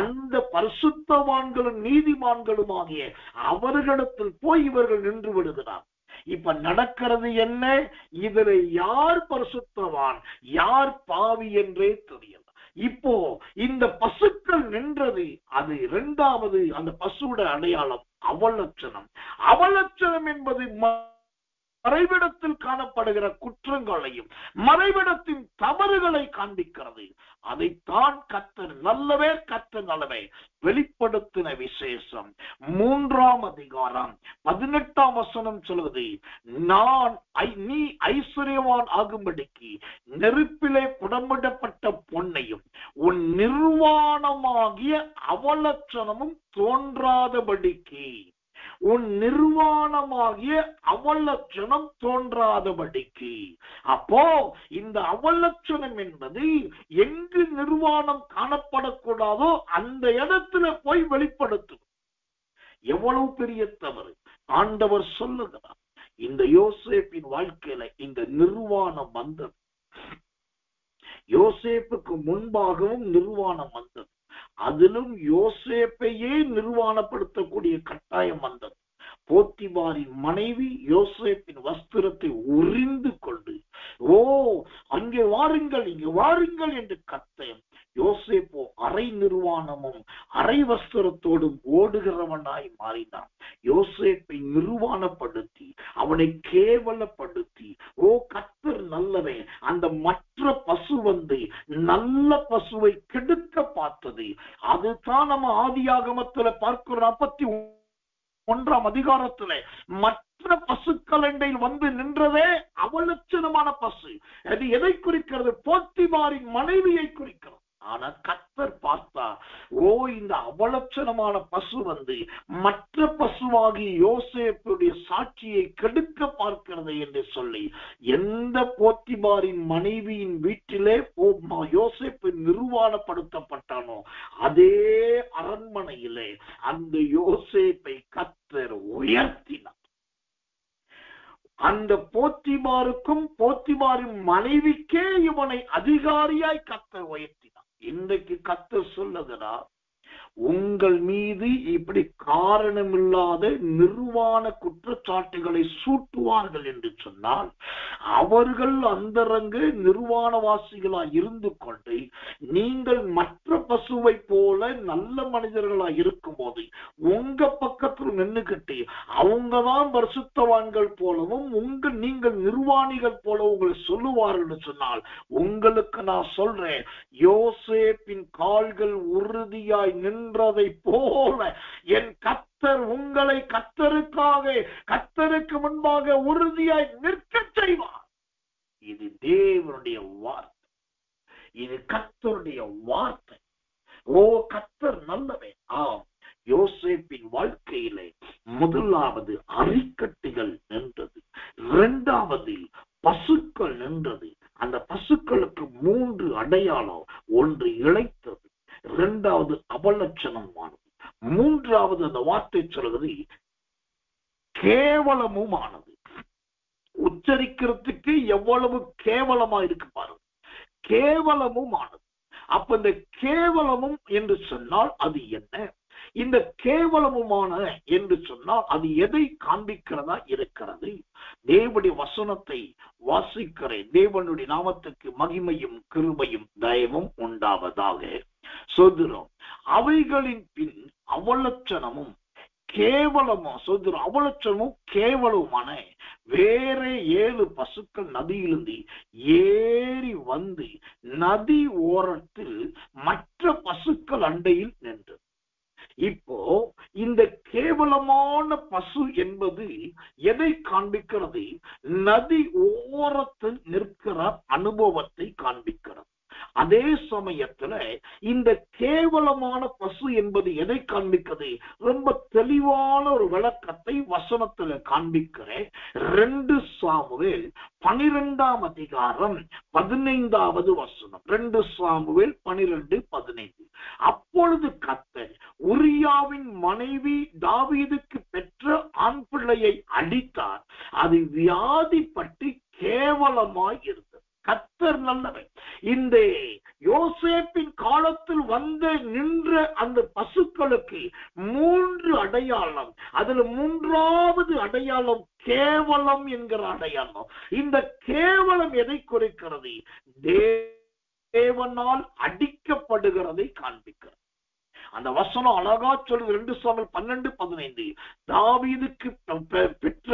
அந்த பரிசுத்தவான்களும் நீதிமான்களும் ஆகிய அவர்களிடத்தில் போய் இவர்கள் நின்று விடுகிறார். இப்ப நடக்கிறது என்ன? இதுல யார் பரிசுத்தவான், யார் பாவி என்றே தெரியல. இப்போ இந்த பசுக்கள் நின்றது, அது இரண்டாவது அந்த பசுவோட அடையாளம் அவலட்சணம். அவலட்சணம் என்பது மறைவிடத்தில் காணப்படுகிற குற்றங்களையும் மறைவிடத்தின் தவறுகளை காண்பிக்கிறது. அதைத்தான் கர்த்தர் நல்லவே, கர்த்தர் நல்லவே வெளிப்படுத்தின விசேஷம் 3ஆம் அதிகாரம் 18ஆம் வசனம் சொல்வது, நீ ஐஸ்வர்யவான் ஆகும்படிக்கு நெருப்பிலே புடமிடப்பட்ட பொன்னையும் உன் நிர்வாணமாகிய அவலட்சணமும் தோன்றாதபடிக்கு, உன் நிர்வாணமாகிய அவலட்சணம் தோன்றாதபடிக்கு. அப்போ இந்த அவலட்சணம் என்பது எங்கு நிர்வாணம் காணப்படக்கூடாதோ அந்த இடத்துல போய் வெளிப்படுத்தும். எவ்வளவு பெரிய தவறு! ஆண்டவர் சொல்லுகிறார், இந்த யோசேப்பின் வாழ்க்கையில இந்த நிர்வாணம் வந்தது. யோசேப்புக்கு முன்பாகவும் நிர்வாணம் வந்தது. அதிலும் யோசேப்பையே நிர்வாணப்படுத்தக்கூடிய கட்டாயம் வந்தது. போத்திபாரின் மனைவி யோசேப்பின் வஸ்திரத்தை உரிந்து கொண்டு, அங்கே வாருங்கள், இங்கே வாருங்கள் என்று கத்த, யோசேப்போ அரை நிர்வாணமும் அரை வஸ்திரத்தோடும் ஓடுகிறவனாய் மாறினான். யோசேப்பை நிர்வாணப்படுத்தி, அவனை கேவலப்படுத்தி, கர்த்தர் நல்லவே, அந்த மற்ற பசு வந்து நல்ல பசுவை கெடுக்க பார்த்தது. அதுதான் நம்ம ஆதியாகமத்துல பார்க்கிறோம். 41ஆம் அதிகாரத்துல மற்ற பசுக்களண்டையில் வந்து நின்றதே அவலட்சணமான பசு. அது எதை குறிக்கிறது? போத்திபாரின் மனைவியை குறிக்கிறது. ஆனா கர்த்தர் பார்த்தா, இந்த அவலட்சணமான பசு வந்து மற்ற பசுவாகி யோசேப்புடைய சாட்சியை கெடுக்க பார்க்கிறது என்று சொல்லி, எந்த போத்திபாரின் மனைவியின் வீட்டிலே யோசேப்பு நிர்வாணப்படுத்தப்பட்டானோ அதே அரண்மனையிலே அந்த யோசேப்பை கர்த்தர் உயர்த்தினார். அந்த போத்திபாருக்கும் போத்திபாரின் மனைவிக்கே இவனை அதிகாரியாய் கர்த்தர் உயர்த்தினார். இன்றைக்கு கர்த்தர் சொல்லுகிறார், உங்கள் மீது இப்படி காரணமில்லாத நிர்வாண குற்றச்சாட்டுகளை சூட்டுவார்கள் என்று சொன்னால், அவர்கள் அந்தரங்க நிர்வாணவாசிகளாய் இருந்து கொண்டு நீங்கள் மற்ற பசுவை போல நல்ல மனிதர்களாய் இருக்கும் போது உங்க பக்கத்தில் நின்றுகிட்டு அவங்கதான் பரிசுத்தவான்கள் போலவும் நீங்கள் நிர்வாணிகள் போல உங்களை சொல்லுவார்கள் சொன்னால், உங்களுக்கு நான் சொல்றேன், யோசேப்பின் கால்கள் உறுதியாய் நின்றதை போல என் கர்த்தர் உங்களை கர்த்தருக்கு முன்பாக உறுதியாய் நிற்க செய்வார். இது தேவனுடைய வார்த்தை, இது கர்த்தருடைய வார்த்தை. கர்த்தர் நல்லவே. யோசேப்பின் வாழ்க்கையிலே முதலாவது அரிக்கட்டுகள் நின்றது, இரண்டாவது பசுக்கள் நின்றது. அந்த பசுக்களுக்கு 3 அடையாளம். ஒன்று இளைத்தது, இரண்டாவது அவலட்சணமானது, மூன்றாவது அந்த வார்த்தை சொல்கிறது கேவலமுமானது. உச்சரிக்கிறதுக்கு எவ்வளவு கேவலமா இருக்கு பாருங்க, கேவலமும் ஆனது. அப்ப இந்த கேவலமும் என்று சொன்னால் அது என்ன? இந்த கேவலமுமான என்று சொன்னால் அது எதை காண்பிக்கிறதா இருக்கிறது? தேவனுடைய வசனத்தை வாசிக்கிறேன். தேவனுடைய நாமத்துக்கு மகிமையும் கிருபையும் தயவும் உண்டாவதாக. சொல்கிறோம், அவைகளின் பின் அவலட்சணமும் கேவலமும், சொல்கிறோம், அவலட்சணமும் கேவலமான வேற 7 பசுக்கள் நதியிலிருந்து ஏறி வந்து நதி ஓரத்தில் மற்ற பசுக்கள் அண்டையில் நின்றது. இப்போ இந்த கேவலமான பசு என்பது எதை காண்பிக்கிறது? நதி ஓரத்தில் நிற்கிற அனுபவத்தை காண்பிக்கிறது. அதே சமயத்துல இந்த கேவலமான பசு என்பது எதை காண்பிக்கிறது? ரொம்ப தெளிவான ஒரு விளக்கத்தை வசனத்துல காண்பிக்கிறேன். 2 சாமுவேல் 12ஆம் அதிகாரம் 15வது வசனம். 2 சாமுவேல் 12:15. அப்பொழுது கர்த்தர் உரியாவின் மனைவி தாவீதுக்கு பெற்ற ஆண் பிள்ளையை அடித்தார். அது வியாதிப்பட்டு கேவலமாய் இருந்தது. கர்த்தர் நல்லவர். இந்த யோசேப்பின் காலத்தில் வந்து நின்ற அந்த பசுக்களுக்கு 3 அடையாளம். அதுல 3வது அடையாளம் கேவலம் என்கிற அடையாளம். இந்த கேவலம் எதை குறிக்கிறது? தேவனால் அடிக்கப்படுகிறதை காண்பிக்கிறது. அந்த வசனம் அழகா சொல்லுது. 2 சாமுவேல் 12:15. தாவீதுக்கு பெற்ற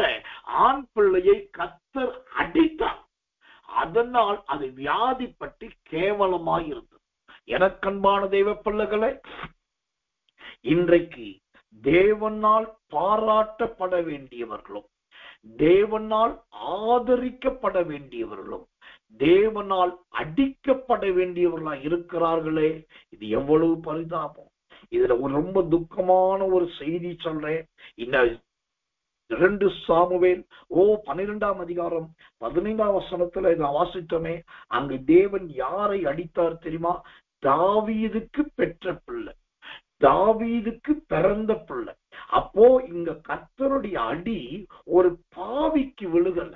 ஆண் பிள்ளையை கர்த்தர் அடித்தார். அதனால் அது வியாதிப்பட்டு கேவலமாய் இருந்தது. எனக்கன்பான தெய்வ பிள்ளைகளே, இன்றைக்கு தேவனால் பாராட்டப்பட வேண்டியவர்களும் தேவனால் ஆதரிக்கப்பட வேண்டியவர்களும் தேவனால் அடிக்கப்பட வேண்டியவர்களா இருக்கிறார்களே, இது எவ்வளவு பரிதாபம். இதுல ஒரு ரொம்ப துக்கமான ஒரு செய்தி சொல்றேன். இந்த 2 சாமுவேல் 12ஆம் அதிகாரம் 15ஆம் வசனத்துல இதை வாசித்தோமே, அங்கு தேவன் யாரை அடித்தார் தெரியுமா? தாவீதுக்கு பெற்ற பிள்ளை, தாவீதுக்கு பிறந்த பிள்ளை. அப்போ இங்க கர்த்தருடைய அடி ஒரு பாவிக்கு விழுகல,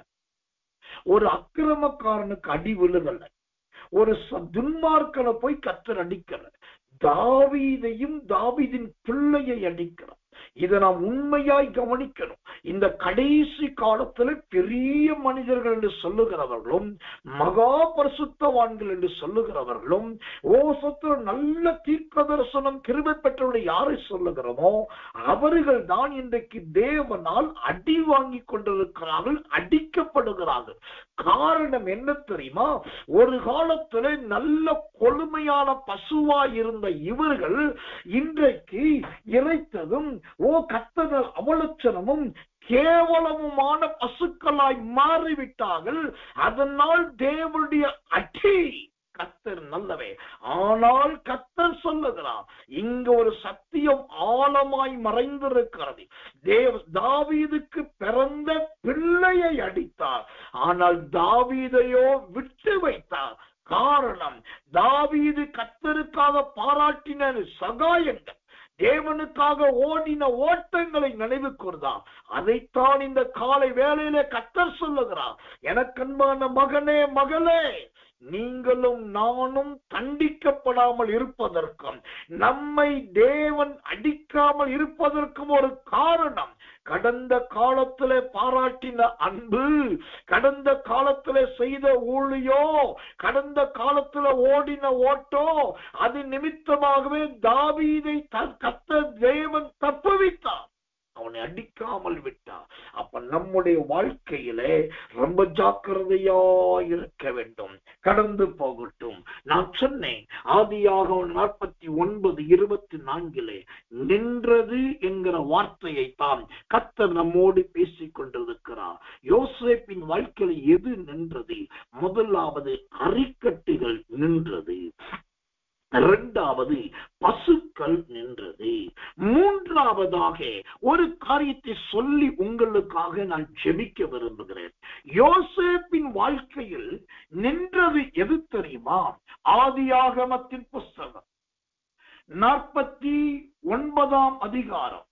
ஒரு அக்கிரமக்காரனுக்கு அடி விழுகல, ஒரு துன்மார்க்கனை போய் கர்த்தர் அடிக்கல, தாவீதையும் தாவீதின் பிள்ளையை அடிக்கிறார். இதை நாம் உண்மையாய் கவனிக்கணும். இந்த கடைசி காலத்துல பெரிய மனிதர்கள் என்று சொல்லுகிறவர்களும் மகா பரிசுத்தவான்கள் என்று சொல்லுகிறவர்களும் நல்ல தீர்க்க தரிசனம் கிருபை பெற்றவர்கள் யாரை சொல்லுகிறோமோ அவர்கள் தான் இன்றைக்கு தேவனால் அடி வாங்கி கொண்டிருக்கிறார்கள், அடிக்கப்படுகிறார்கள். காரணம் என்ன தெரியுமா? ஒரு காலத்துல நல்ல கொழுமையான பசுவாய் இருந்த இவர்கள் இன்றைக்கு இறைத்ததும் கர்த்தர் அவலட்சணமும் கேவலமுமான பசுக்களாய் மாறிவிட்டார்கள். அதனால் தேவனுடைய அடி. கர்த்தர் நல்லவே. ஆனால் கர்த்தர் சொல்லுகிறார், இங்க ஒரு சத்தியம் ஆழமாய் மறைந்திருக்கிறது. தாவீதுக்கு பிறந்த பிள்ளையை அடித்தார், ஆனால் தாவீதையோ விட்டு வைத்தார். காரணம், தாவீது கர்த்தருக்காக பாராட்டின சகாயங்கள், தேவனுக்காக ஓடின ஓட்டங்களை நினைவு கூர்ந்தார். அதைத்தான் இந்த காலை வேளையிலே கர்த்தர் சொல்லுகிறார். எனக்கன்பான மகனே மகளே, நீங்களும் நானும் தண்டிக்கப்படாமல் இருப்பதற்கும் நம்மை தேவன் அடிக்காமல் இருப்பதற்கும் ஒரு காரணம், கடந்த காலத்திலே பாராட்டின அன்பு, கடந்த காலத்திலே செய்த ஊழியோ, கடந்த காலத்துல ஓடின ஓட்டோ, அது நிமித்தமாகவே தாவீதை கர்த்தர் தேவன் தப்புவித்தார், அவனை அடிக்காமல் விட்டார். அப்ப நம்முடைய வாழ்க்கையிலே ரொம்ப ஜாக்கிரதையா இருக்க வேண்டும். கடந்து போகட்டும். நான் சொன்னேன், ஆதியாகமம் 49:24 நின்றது என்கிற வார்த்தையை தான் கர்த்தர் நம்மோடு பேசிக் கொண்டிருக்கிறார். யோசேப்பின் வாழ்க்கையில் எது நின்றது? முதலாவது அரிக்கட்டுகள் நின்றது, 2வது பசுக்கள் நின்றது, 3வதாக ஒரு காரியத்தை சொல்லி உங்களுக்காக நான் ஜெபிக்க விரும்புகிறேன். யோசேப்பின் வாழ்க்கையில் நின்றது எது தெரியுமா? ஆதியாகமத்தின் புஸ்தகம் 49ஆம் அதிகாரம்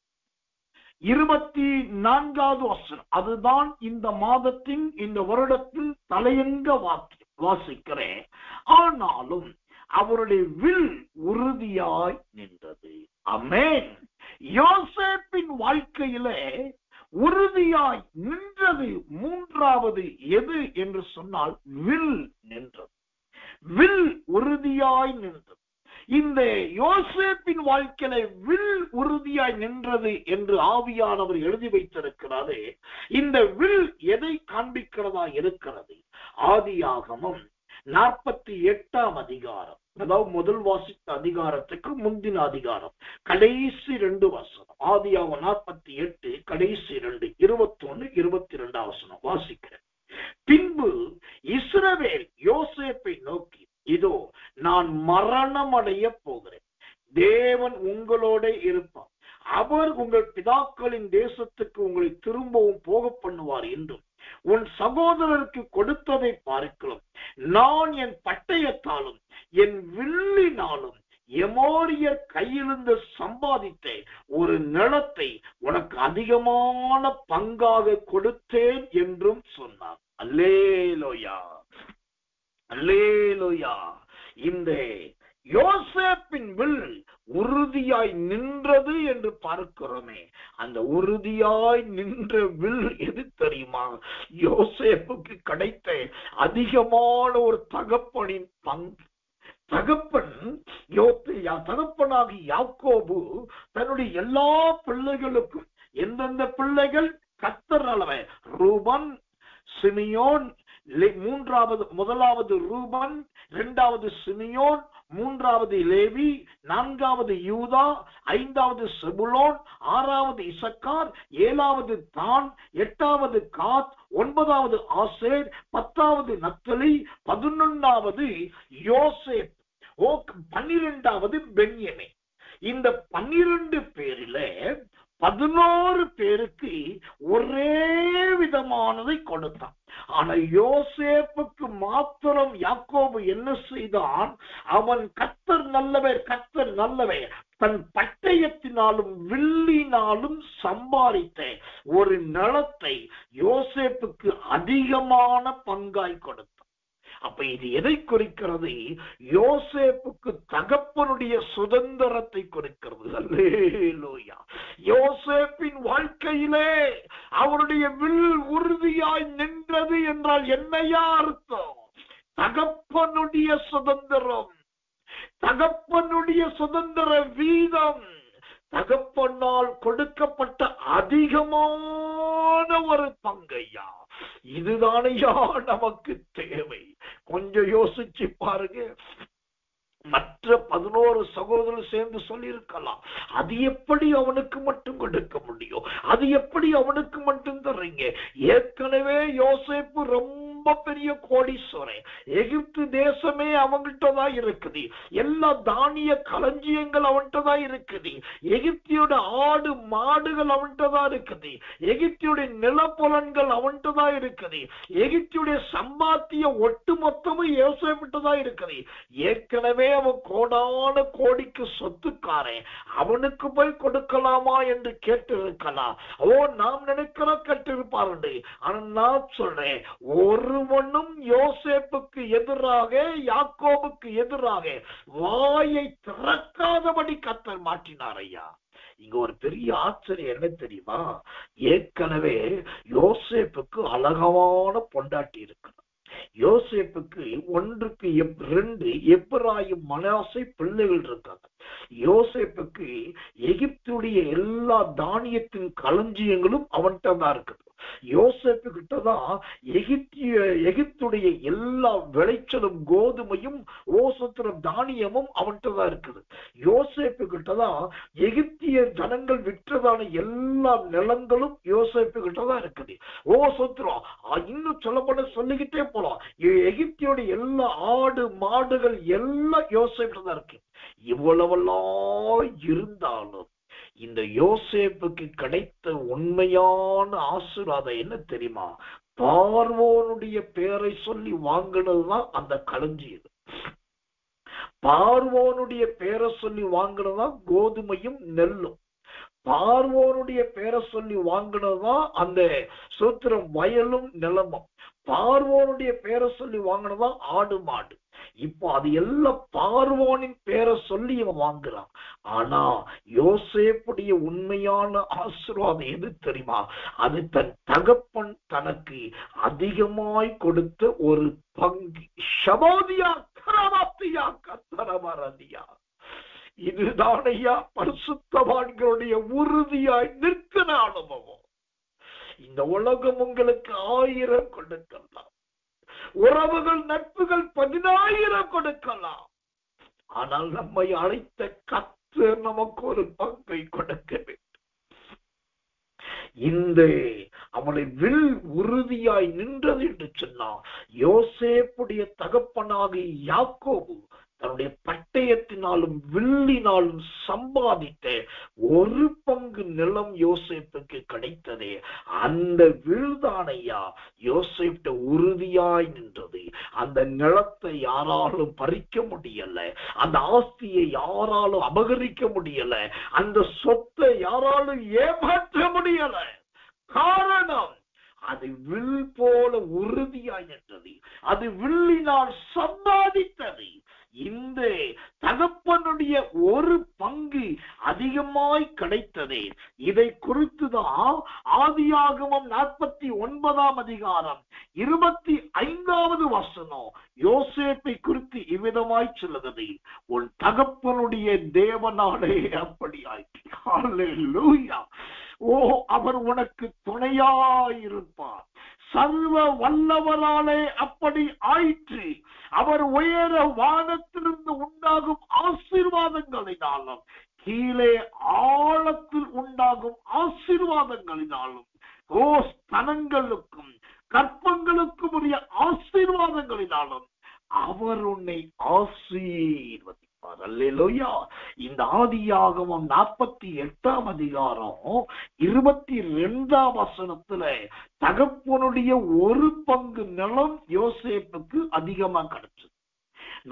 24வது வசனம். அதுதான் இந்த மாதத்தின் இந்த வருடத்தின் தலையங்க வாசிக்கிறேன். ஆனாலும் அவருடைய வில் உறுதியாய் நின்றது. ஆமென். யோசேப்பின் வாழ்க்கையிலே உறுதியாய் நின்றது 3வது எது என்று சொன்னால் வில் நின்றது. வில் உறுதியாய் நின்றது. இந்த யோசேப்பின் வாழ்க்கையில வில் உறுதியாய் நின்றது என்று ஆவியானவர் எழுதி வைத்திருக்கிறாரே, இந்த வில் எதை காண்பிக்கிறதா இருக்கிறது? ஆதியாகமம் 48ஆம் அதிகாரம், அதாவது முதல் வாசித்த அதிகாரத்துக்கு முந்தின அதிகாரம், கடைசி 2 வசனம். ஆதியாகமம் 48 கடைசி 2, 21, 22 வசனம் வாசிக்கிறேன். பின்பு இஸ்ரவேல் யோசேப்பை நோக்கி, இதோ நான் மரணம் அடைய போகிறேன், தேவன் உங்களோட இருப்பார், அவர் உங்கள் பிதாக்களின் தேசத்துக்கு உங்களை திரும்பவும் போக பண்ணுவார் என்றும், உன் சகோதரருக்கு கொடுத்ததை பார்க்கலாம், நான் என் பட்டயத்தாலும் என் வில்லினாலும் எமோரியர் கையிலிருந்து சம்பாதித்த ஒரு நிலத்தை உனக்கு அதிகமான பங்காக கொடுத்தேன் என்றும் சொன்னார். அல்லேலூயா, அல்லேலூயா. இந்த யோசேப்பின் வில் உறுதியாய் நின்றது என்று பார்க்கிறோமே, அந்த உறுதியாய் நின்ற வில் எது தெரியுமா? யோசேப்புக்கு கிடைத்த அதிகமான ஒரு தகப்பனின் பங்கு. தகப்பனாகி யாக்கோபு தன்னுடைய எல்லா பிள்ளைகளுக்கும், எந்தெந்த பிள்ளைகள் கர்த்தர் அளவை, ரூபன், சிமியோன், முதலாவது ரூபன், இரண்டாவது சிமியோன், மூன்றாவது லேவி, நான்காவது யூதா, ஐந்தாவது செபுலோன், ஆறாவது இசக்கார், ஏழாவது தான், எட்டாவது காத், ஒன்பதாவது ஆசேர், 10வது நப்தலி, 11வது யோசேப், 12வது பென்யமீன். இந்த 12 பேரில 11 பேருக்கு ஒரே விதமானதை கொடுத்தான். ஆனா யோசேப்புக்கு மாத்திரம் யாக்கோபு என்ன செய்தான்? அவன் கர்த்தர் நல்லவர், கர்த்தர் நல்லவர், தன் பட்டயத்தினாலும் வில்லினாலும் சம்பாதித்த ஒரு நிலத்தை யோசேப்புக்கு அதிகமான பங்காய் கொடுத்தான். அப்ப இது எதை குறிக்கிறது? யோசேப்புக்கு தகப்பனுடைய சுதந்திரத்தை குறிக்கிறது. அல்லேலூயா. யோசேப்பின் வாழ்க்கையிலே அவருடைய வில் உறுதியாய் நின்றது என்றால் என்னையா அர்த்தம்? தகப்பனுடைய சுதந்திரம், தகப்பனுடைய சுதந்திர வீதம், தகப்பனால் கொடுக்கப்பட்ட அதிகமான ஒரு பங்கையா. இதுதானையா நமக்கு தேவை. கொஞ்சம் யோசிச்சு பாருங்க. மற்ற 11 சகோதரர்கள் சேர்ந்து சொல்லி இருக்கலாம், அது எப்படி அவனுக்கு மட்டும் கொடுக்க முடியும், அது எப்படி அவனுக்கு மட்டும் தர்றீங்க? ஏற்கனவே யோசேப்பு ரொம்ப பெரிய கோடீஸ்வரன், எகிப்து தேசமே அவன்கிட்டதான் இருக்குது, எல்லா தானிய களஞ்சியங்கள் அவன்கிட்டதான் இருக்குது, எகிப்தியோட ஆடு மாடுகள் அவன்கிட்டதான் இருக்குது, எகிப்தியுடைய நிலப்புலன்கள் அவன்கிட்டதான் இருக்குது, எகிப்தியுடைய சம்பாத்திய ஒட்டு மொத்தமும் யோசேப்பிட்டதான் இருக்குது. ஏற்கனவே அவன் கோடான கோடிக்கு சொத்துக்காரன், அவனுக்கு போய் கொடுக்கலாமா என்று கேட்டு இருக்கலாம். நாம் நினைக்கிறோம் கேட்டிருப்பாரு. ஆனா நான் சொல்றேன், ஒருவனும் யோசேப்புக்கு எதிராக, யாக்கோபுக்கு எதிராக வாயை திறக்காதபடி கர்த்தர் மாற்றினார் ஐயா. இங்க ஒரு பெரிய ஆச்சரியம் என்ன தெரியுமா? ஏற்கனவே யோசேப்புக்கு அழகான பொண்டாட்டி இருக்கு. யோசேப்புக்கு 1க்கு 2 எப்பிராயிம் மனாசே பிள்ளைகள் இருக்காங்க. யோசேப்புக்கு எகிப்துடைய எல்லா தானியத்தின் களஞ்சியங்களும் அவன்கிட்ட தான் இருக்குது. யோசேப்பு கிட்டதான் எகிப்துடைய எல்லா விளைச்சலும் கோதுமையும் ஓசத்திரம் தானியமும் அவன்கிட்ட தான் இருக்குது. யோசேப்பு கிட்டதான் எகிப்திய ஜனங்கள் விற்றதான எல்லா நிலங்களும் யோசேப்பு கிட்டதான் இருக்குது. ஓசத்திரம் இன்னும் சொல்லப்பட சொல்லிக்கிட்டே போலாம். எகிப்தியோட எல்லா ஆடு மாடுகள் எல்லாம் யோசேப்பு தான் இருக்கு. இவ்வளவெல்லாம் இருந்தாலும் இந்த யோசேப்புக்கு கிடைத்த உண்மையான ஆசீர்வாதம் என்ன தெரியுமா? பார்வோனுடைய பெயரை சொல்லி வாங்கினதுதான் அந்த களஞ்சியம். பார்வோனுடைய பெயரை சொல்லி வாங்கினதுதான் கோதுமையும் நெல்லும். பார்வோனுடைய பெயரை சொல்லி வாங்கினதுதான் அந்த சூத்திரம் வயலும் நிலமும். பார்வோனுடைய பெயரை சொல்லி வாங்கினதான் ஆடு மாடு. இப்போ அது எல்லாம் பார்வோனின் பேரை சொல்லி இவன் வாங்குறான். ஆனா யோசேப்புடைய உண்மையான ஆசீர்வாதம் எது தெரியுமா? அது தன் தகப்பன் தனக்கு அதிகமாய் கொடுத்த ஒரு பங்கு. ஷபோதியா கரவாத்தியா கத்தரமரதியா. இதுதான் ஐயா பரிசுத்தவான்களுடைய உறுதியாய் நிற்கிற அனுபவம். இந்த உலகம் உங்களுக்கு 1000 கொடுக்கலாம், உறவுகள் நட்புகள் 10,000 கொடுக்கலாம். ஆனால் நம்மை அழைத்த கர்த்தர் நமக்கு ஒரு பங்கை கொடுக்க வேண்டும். இந்த அவனை வில் உறுதியாய் நின்றது என்று சொன்னான். யோசேப்புடைய தகப்பனாகிய யாக்கோபு தன்னுடைய பட்டயத்தினாலும் வில்லினாலும் சம்பாதித்த ஒரு பங்கு நிலம் யோசேப்புக்கு கிடைத்ததே. அந்த வில்தானையா யோசேப்பு உறுதியாய் நின்றது. அந்த நிலத்தை யாராலும் பறிக்க முடியல, அந்த ஆஸ்தியை யாராலும் அபகரிக்க முடியல, அந்த சொத்தை யாராலும் ஏமாற்ற முடியல. காரணம், அது வில் போல உறுதியாய் நின்றது. அது வில்லினால் சம்பாதித்தது. இந்த தகப்பனுடைய ஒரு பங்கு அதிகமாய் கிடைத்ததே. இதை குறித்துதான் ஆதியாகமம் 49 அதிகாரம் 25வது வசனம் யோசேப்பை குறித்து இவ்விதமாய் சொல்லுகிறது. உன் தகப்பனுடைய தேவனாலே அப்படியாய். ஹல்லேலூயா. ஓ, அவர் உனக்கு துணையாயிருப்பார். சர்வ வல்லவராலே அப்படி ஆயிற்று. அவர் உயர வானத்திலிருந்து உண்டாகும் ஆசீர்வாதங்களினாலும் கீழே ஆழத்தில் உண்டாகும் ஆசீர்வாதங்களினாலும் ஸ்தனங்களுக்கும் கற்பங்களுக்கும் உரிய ஆசீர்வாதங்களினாலும் அவர் உன்னை ஆசீர்வதிப்பார். அல்லேலூயா. இந்த ஆதியாகமம் 48 அதிகாரம் 22 வசனத்துல தகப்பனுடைய ஒரு பங்கு நிலம் யோசேப்புக்கு அதிகமா கிடைச்சது.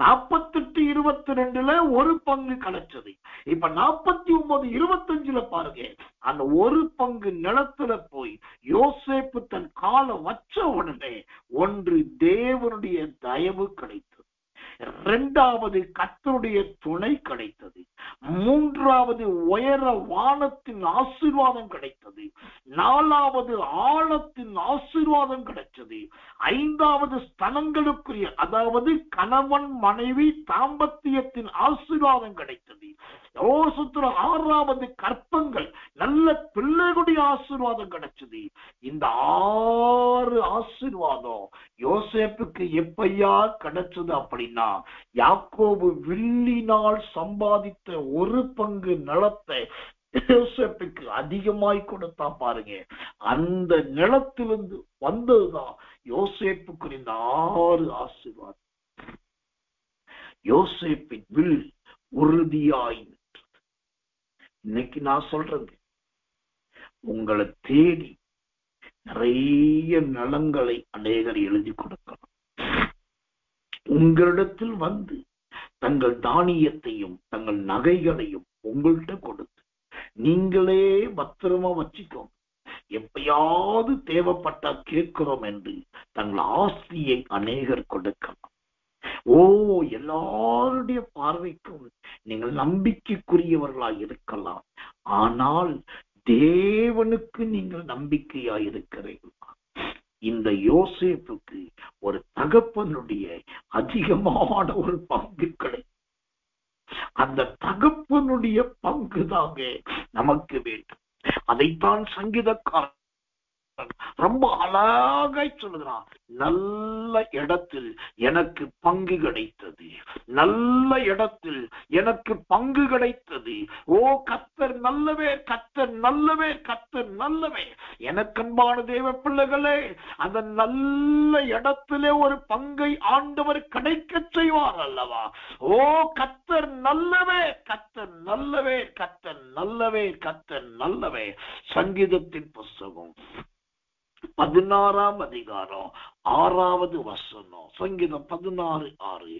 48:22 ஒரு பங்கு கிடைச்சது. இப்ப 49:25 பாருங்க, அந்த ஒரு பங்கு நிலத்துல போய் யோசேப்பு தன் காலை வச்ச உடனே ஒன்று தேவனுடைய தயவு கிடைத்தது, 2வது கர்த்தருடைய துணை கிடைத்தது, 3வது உயர வானத்தின் ஆசீர்வாதம் கிடைத்தது, 4வது ஆழத்தின் ஆசீர்வாதம் கிடைச்சது, 5வது ஸ்தனங்களுக்குரிய அதாவது கணவன் மனைவி தாம்பத்தியத்தின் ஆசீர்வாதம் கிடைத்தது, 6வது கற்பங்கள் நல்ல பிள்ளைகளுடைய ஆசீர்வாதம் கிடைச்சது. இந்த 6 ஆசீர்வாதம் யோசேப்புக்கு எப்பையா கிடைச்சது அப்படின்னா, யாக்கோபு வில்லினால் சம்பாதித்த ஒரு பங்கு நிலத்தை யோசேப்புக்கு அதிகமாய் கொடுத்தா பாருங்க. அந்த நிலத்திலிருந்து வந்ததுதான் யோசேப்புக்கு இந்த 6 ஆசீர்வாதம். யோசேப்பின் வில் உறுதியாய் நின்றது. இன்னைக்கு நான் சொல்றது, உங்களை தேடி நிறைய நிலங்களை அநேகர் எழுதி கொடுக்கலாம். உங்களிடத்தில் வந்து தங்கள் தானியத்தையும் தங்கள் நகைகளையும் உங்கள்கிட்ட கொடுத்து நீங்களே பத்திரமா வச்சுக்கோங்க, எப்பயாவது தேவைப்பட்டா கேட்கிறோம் என்று தங்கள் ஆஸ்தியை அநேகர் கொடுக்கலாம். எல்லாருடைய பார்வைக்கும் நீங்கள் நம்பிக்கைக்குரியவர்களாய் இருக்கலாம். ஆனால் தேவனுக்கு நீங்கள் நம்பிக்கையாய் இருக்கிறீர்களா? இந்த யோசேப்புக்கு ஒரு தகப்பனுடைய அதிகமான ஒரு பங்கு கிடைக்கும். அந்த தகப்பனுடைய பங்கு தாங்க நமக்கு வேண்டும். அதைத்தான் சங்கீதக்காரன் ரொம்ப அழகாய் சொல்லுகிறான். நல்ல இடத்தில் எனக்கு பங்கு கிடைத்தது, நல்ல இடத்தில் எனக்கு பங்கு கிடைத்தது. கர்த்தர் நல்லவே, கர்த்தர் நல்லவே, கர்த்தர் நல்லவே. எனக்கன்பான தேவ பிள்ளைகளே, அந்த நல்ல இடத்திலே ஒரு பங்கை ஆண்டவர் கிடைக்க செய்வார் அல்லவா? கர்த்தர் நல்லவே, கர்த்தர் நல்லவே, கர்த்தர் நல்லவே, கர்த்தர் நல்லவே. சங்கீதத்தின் புஸ்தகம் 16 அதிகாரம் 6வது வசனம், சங்கீதம் 16:6.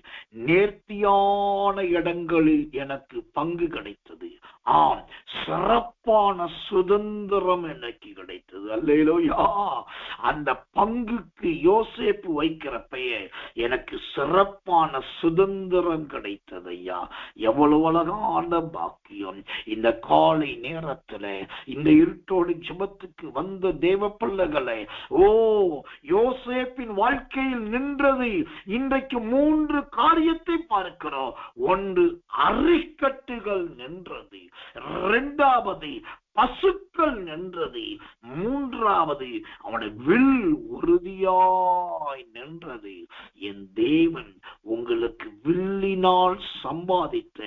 நேர்த்தியான இடங்களில் எனக்கு பங்கு கிடைத்தது, ஆம் சிறப்பான சுதந்திரம் எனக்கு கிடைத்தது. அல்லேலூயா. அந்த பங்குக்கு யோசேப்பு வைக்கிற பெயர், எனக்கு சிறப்பான சுதந்திரம் கிடைத்தது. ஐயா, எவ்வளவு அழகான பாக்கியம். இந்த காலை நேரத்துல இந்த இருட்டோடு ஜெபத்துக்கு வந்த தேவ பிள்ளைகளை பிள்ளைகளே, ஓ யோசேப்பின் வாழ்க்கையில் நின்றது இன்றைக்கு 3 காரியத்தை பார்க்கிறோம். ஒன்று, அரிக்கட்டுகள் நின்றது. 2வது, பசுக்கள் நின்றது. 3வது, அவனுடைய வில் உறுதியாய் நின்றது. என் தேவன் உங்களுக்கு வில்லினால் சம்பாதித்த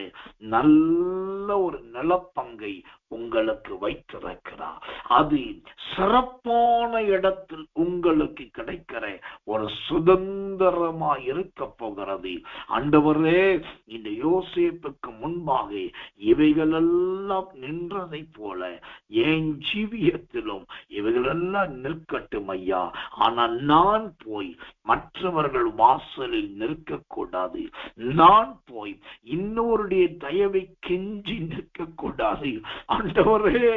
நல்ல ஒரு நிலப்பங்கை உங்களுக்கு வைத்திருக்கிறார். அது சிறப்பான இடத்தில் உங்களுக்கு கிடைக்கிற ஒரு சுதந்திரமா இருக்க போகிறது. ஆண்டவரே, இந்த யோசேப்புக்கு முன்பாக இவைகளெல்லாம் நின்றதை போல என் ஜீவியத்திலும் இவைகளெல்லாம் நிற்கட்டும் ஐயா. ஆனால் நான் போய் மற்றவர்கள் வாசலில் நிற்கக்கூடாது. நான் போய் இன்னொருடைய தயவை கெஞ்சி நிற்கக்கூடாது. ஆண்டவரே,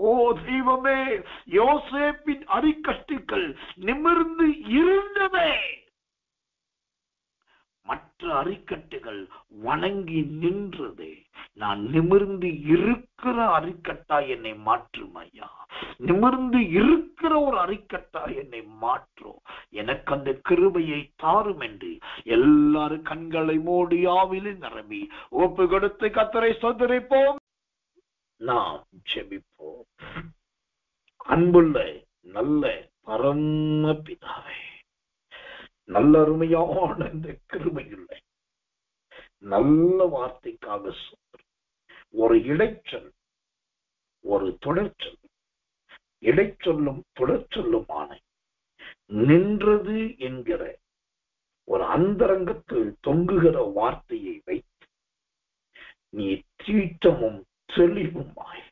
ஓ தெய்வமே, யோசேப்பின் அரிக்கட்டுகள் நிமிர்ந்து இருந்ததே, மற்ற அரிக்கட்டுகள் வணங்கி நின்றது. நான் நிமிர்ந்து இருக்கிற அரிக்கட்டா என்னை மாற்றும் ஐயா. நிமிர்ந்து இருக்கிற ஒரு அரிக்கட்டா என்னை மாற்றும். எனக்கு அந்த கிருபையை தாரும் என்று எல்லாரும் கண்களை மூடி ஆவிலே நிரம்பி ஒப்பு கொடுத்து கர்த்தரை ஸ்தோத்திரிப்போம். நாம் ஜெபிப்போம். அன்புள்ள நல்ல பரம பிதாவே, நல்ல அருமையான இந்த கிருபையுள்ள நல்ல வார்த்தைக்காக ஒரு இடைச்சொல், ஒரு தொடர்ச்சொல், இடைச்சொல்லும் தொடர்ச்சொல்லுமான நின்றது என்கிற ஒரு அந்தரங்கத்தில் தொங்குகிற வார்த்தையை வைத்து நீ தீட்டமும் தெளிவுமாய்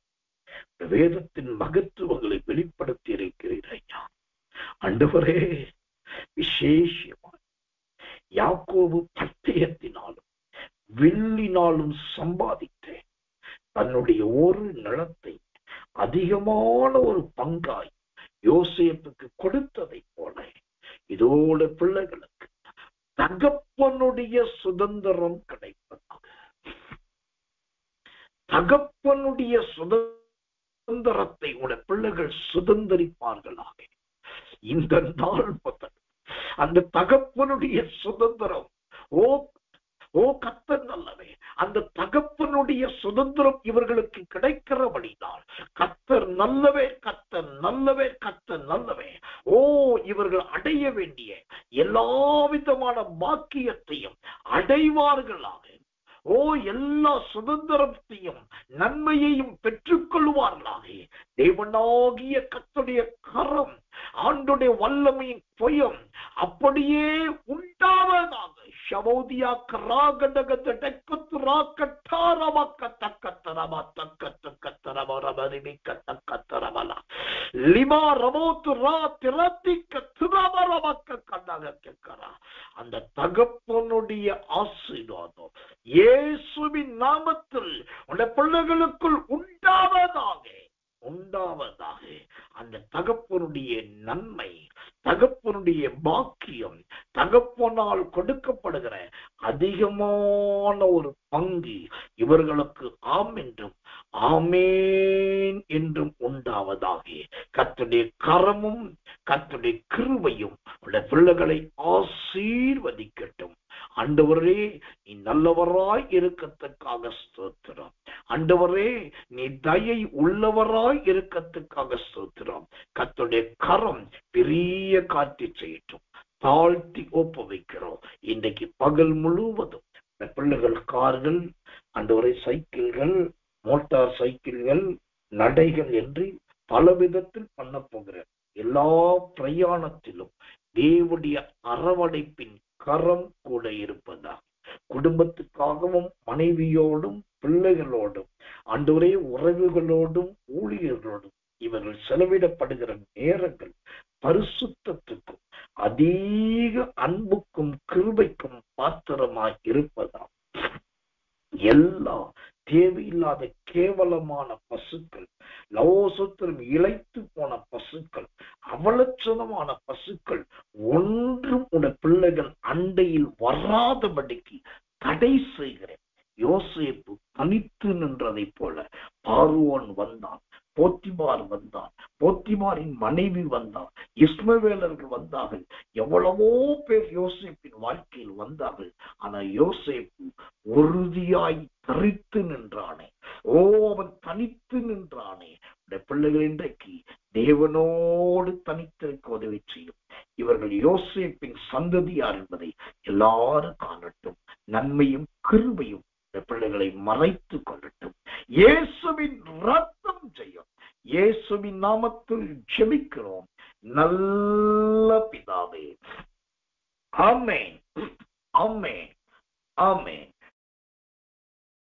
வேதத்தின் மகத்துவங்களை வெளிப்படுத்தி இருக்கிறீர் ஐயா. ஆண்டவரே, விசேஷமாய் யாக்கோபு பட்டயத்தினாலும் வில்லினாலும் சம்பாதித்தேன் தன்னுடைய ஒரு நிலத்தை அதிகமான ஒரு பங்காய் யோசேப்புக்கு கொடுத்ததை போல இதோட பிள்ளைகளுக்கு தகப்பனுடைய சுதந்திரம் கிடைப்பதாக, தகப்பனுடைய சுதந்திரத்தை உடைய பிள்ளைகள் சுதந்திரிப்பார்களாக. இந்த நாள் முதல் அந்த தகப்பனுடைய சுதந்திரம், ஓ ஓ கர்த்தர் நல்லவே, அந்த தகப்பனுடைய சுதந்திரம் இவர்களுக்கு கிடைக்கிறபடினால் கர்த்தர் நல்லவே, கர்த்தர் நல்லவே, கர்த்தர் நல்லவே. ஓ இவர்கள் அடைய வேண்டிய எல்லா விதமான பாக்கியத்தையும் அடைவார்களாக. ஓ எல்லா சுதந்திரத்தையும் நன்மையையும் பெற்றுக் கொள்வார்களாக. தேவனாகிய கர்த்தருடைய கரம், ஆண்டுடைய வல்லமையின் புயம் அப்படியே உண்டாவதாக. ஷவோதியா கராகடகத டெக்கத்துரா கட்டாரமக்க தக்கத்தரமா தக்கத்து கத்தரமரபரிமிக்க தக்கத்தரமலா லிமா ரமோத்து ரா திரத்திக்க துரமரமக்க கண்ணகக்கரா. அந்த தகப்பனுடைய ஆசீர்வாதம் இயேசுவின் நாமத்தில் உடைய பிள்ளைகளுக்குள் உண்டாவதாக, உண்டாவதாக. அந்த தகப்பனுடைய நன்மை, தகப்பனுடைய பாக்கியம், தகப்பனால் கொடுக்கப்படுகிற அதிகமான ஒரு பங்கு இவர்களுக்கு ஆம் என்றும் ஆமேன் என்றும் உண்டாவதாக. கர்த்தருடைய கரமும் கர்த்தருடைய கிருபையும் உடைய பிள்ளைகளை ஆசீர்வதிக்கட்டும். ஆண்டவரே, நீ நல்லவராய் இருக்கத்துக்காக ஸ்தோத்திரம். ஆண்டவரே, நீ தயை உள்ளவராய் இருக்கத்துக்காக ஸ்தோத்திரம். கர்த்தருடைய கரம் பெரிய காட்சி செய்யட்டும். தாழ்த்தி ஒப்பு வைக்கிறோம். இன்றைக்கு பகல் முழுவதும் பிள்ளைகள் கார்கள், ஆண்டவரே சைக்கிள்கள், மோட்டார் சைக்கிள்கள், நடைகள் என்று பல விதத்தில் பண்ண போகிற எல்லா பிரயாணத்திலும் தேவனுடைய அரவணைப்பின் கரம் கூட இருப்பதா. குடும்பத்துக்காகவும் மனைவியோடும் பிள்ளைகளோடும் ஆண்டவரே உறவுகளோடும் ஊழியர்களோடும் இவர்கள் செலவிடப்படுகிற நேரங்கள் பரிசுத்தத்துக்கும் அதிக அன்புக்கும் கிருபைக்கும் பாத்திரமாய் இருப்பதா. எல்லா தேவையில்லாத கேவலமான பசுக்கள், லவோசத்திரம் இழைத்து போன பசுக்கள், அவலட்சணமான பசுக்கள் ஒன்றும் உடைய பிள்ளைகள் அண்டையில் வராதபடிக்கு தடை செய்கிறேன். யோசேப்பு தனித்து நின்றதை போல பார்வோன் வந்தான். போத்திமார் வந்தான், போத்திமாரின் மனைவி வந்தார், இஸ்மவேலர்கள் வந்தார்கள், எவ்வளவோ பேர் யோசேப்பின் வாழ்க்கையில் வந்தார்கள். ஆனா யோசேப்பு உறுதியாய் தரித்து நின்றானே. அவன் தனித்து நின்றானே. பிள்ளைகள் இன்றைக்கு தேவனோடு தனித்திருக்க உதவி செய்யும். இவர்கள் யோசேப்பின் சந்ததியார் என்பதை எல்லாரும் காணட்டும். நன்மையும் கிருபையும் பிள்ளைகளை மறைத்து கொள்ளட்டும். இயேசுவின் ரத்தம் செய்யும். இயேசுவின் நாமத்தில் ஜெபிக்கிறோம் நல்ல பிதாவே. ஆமென், ஆமென், ஆமென்.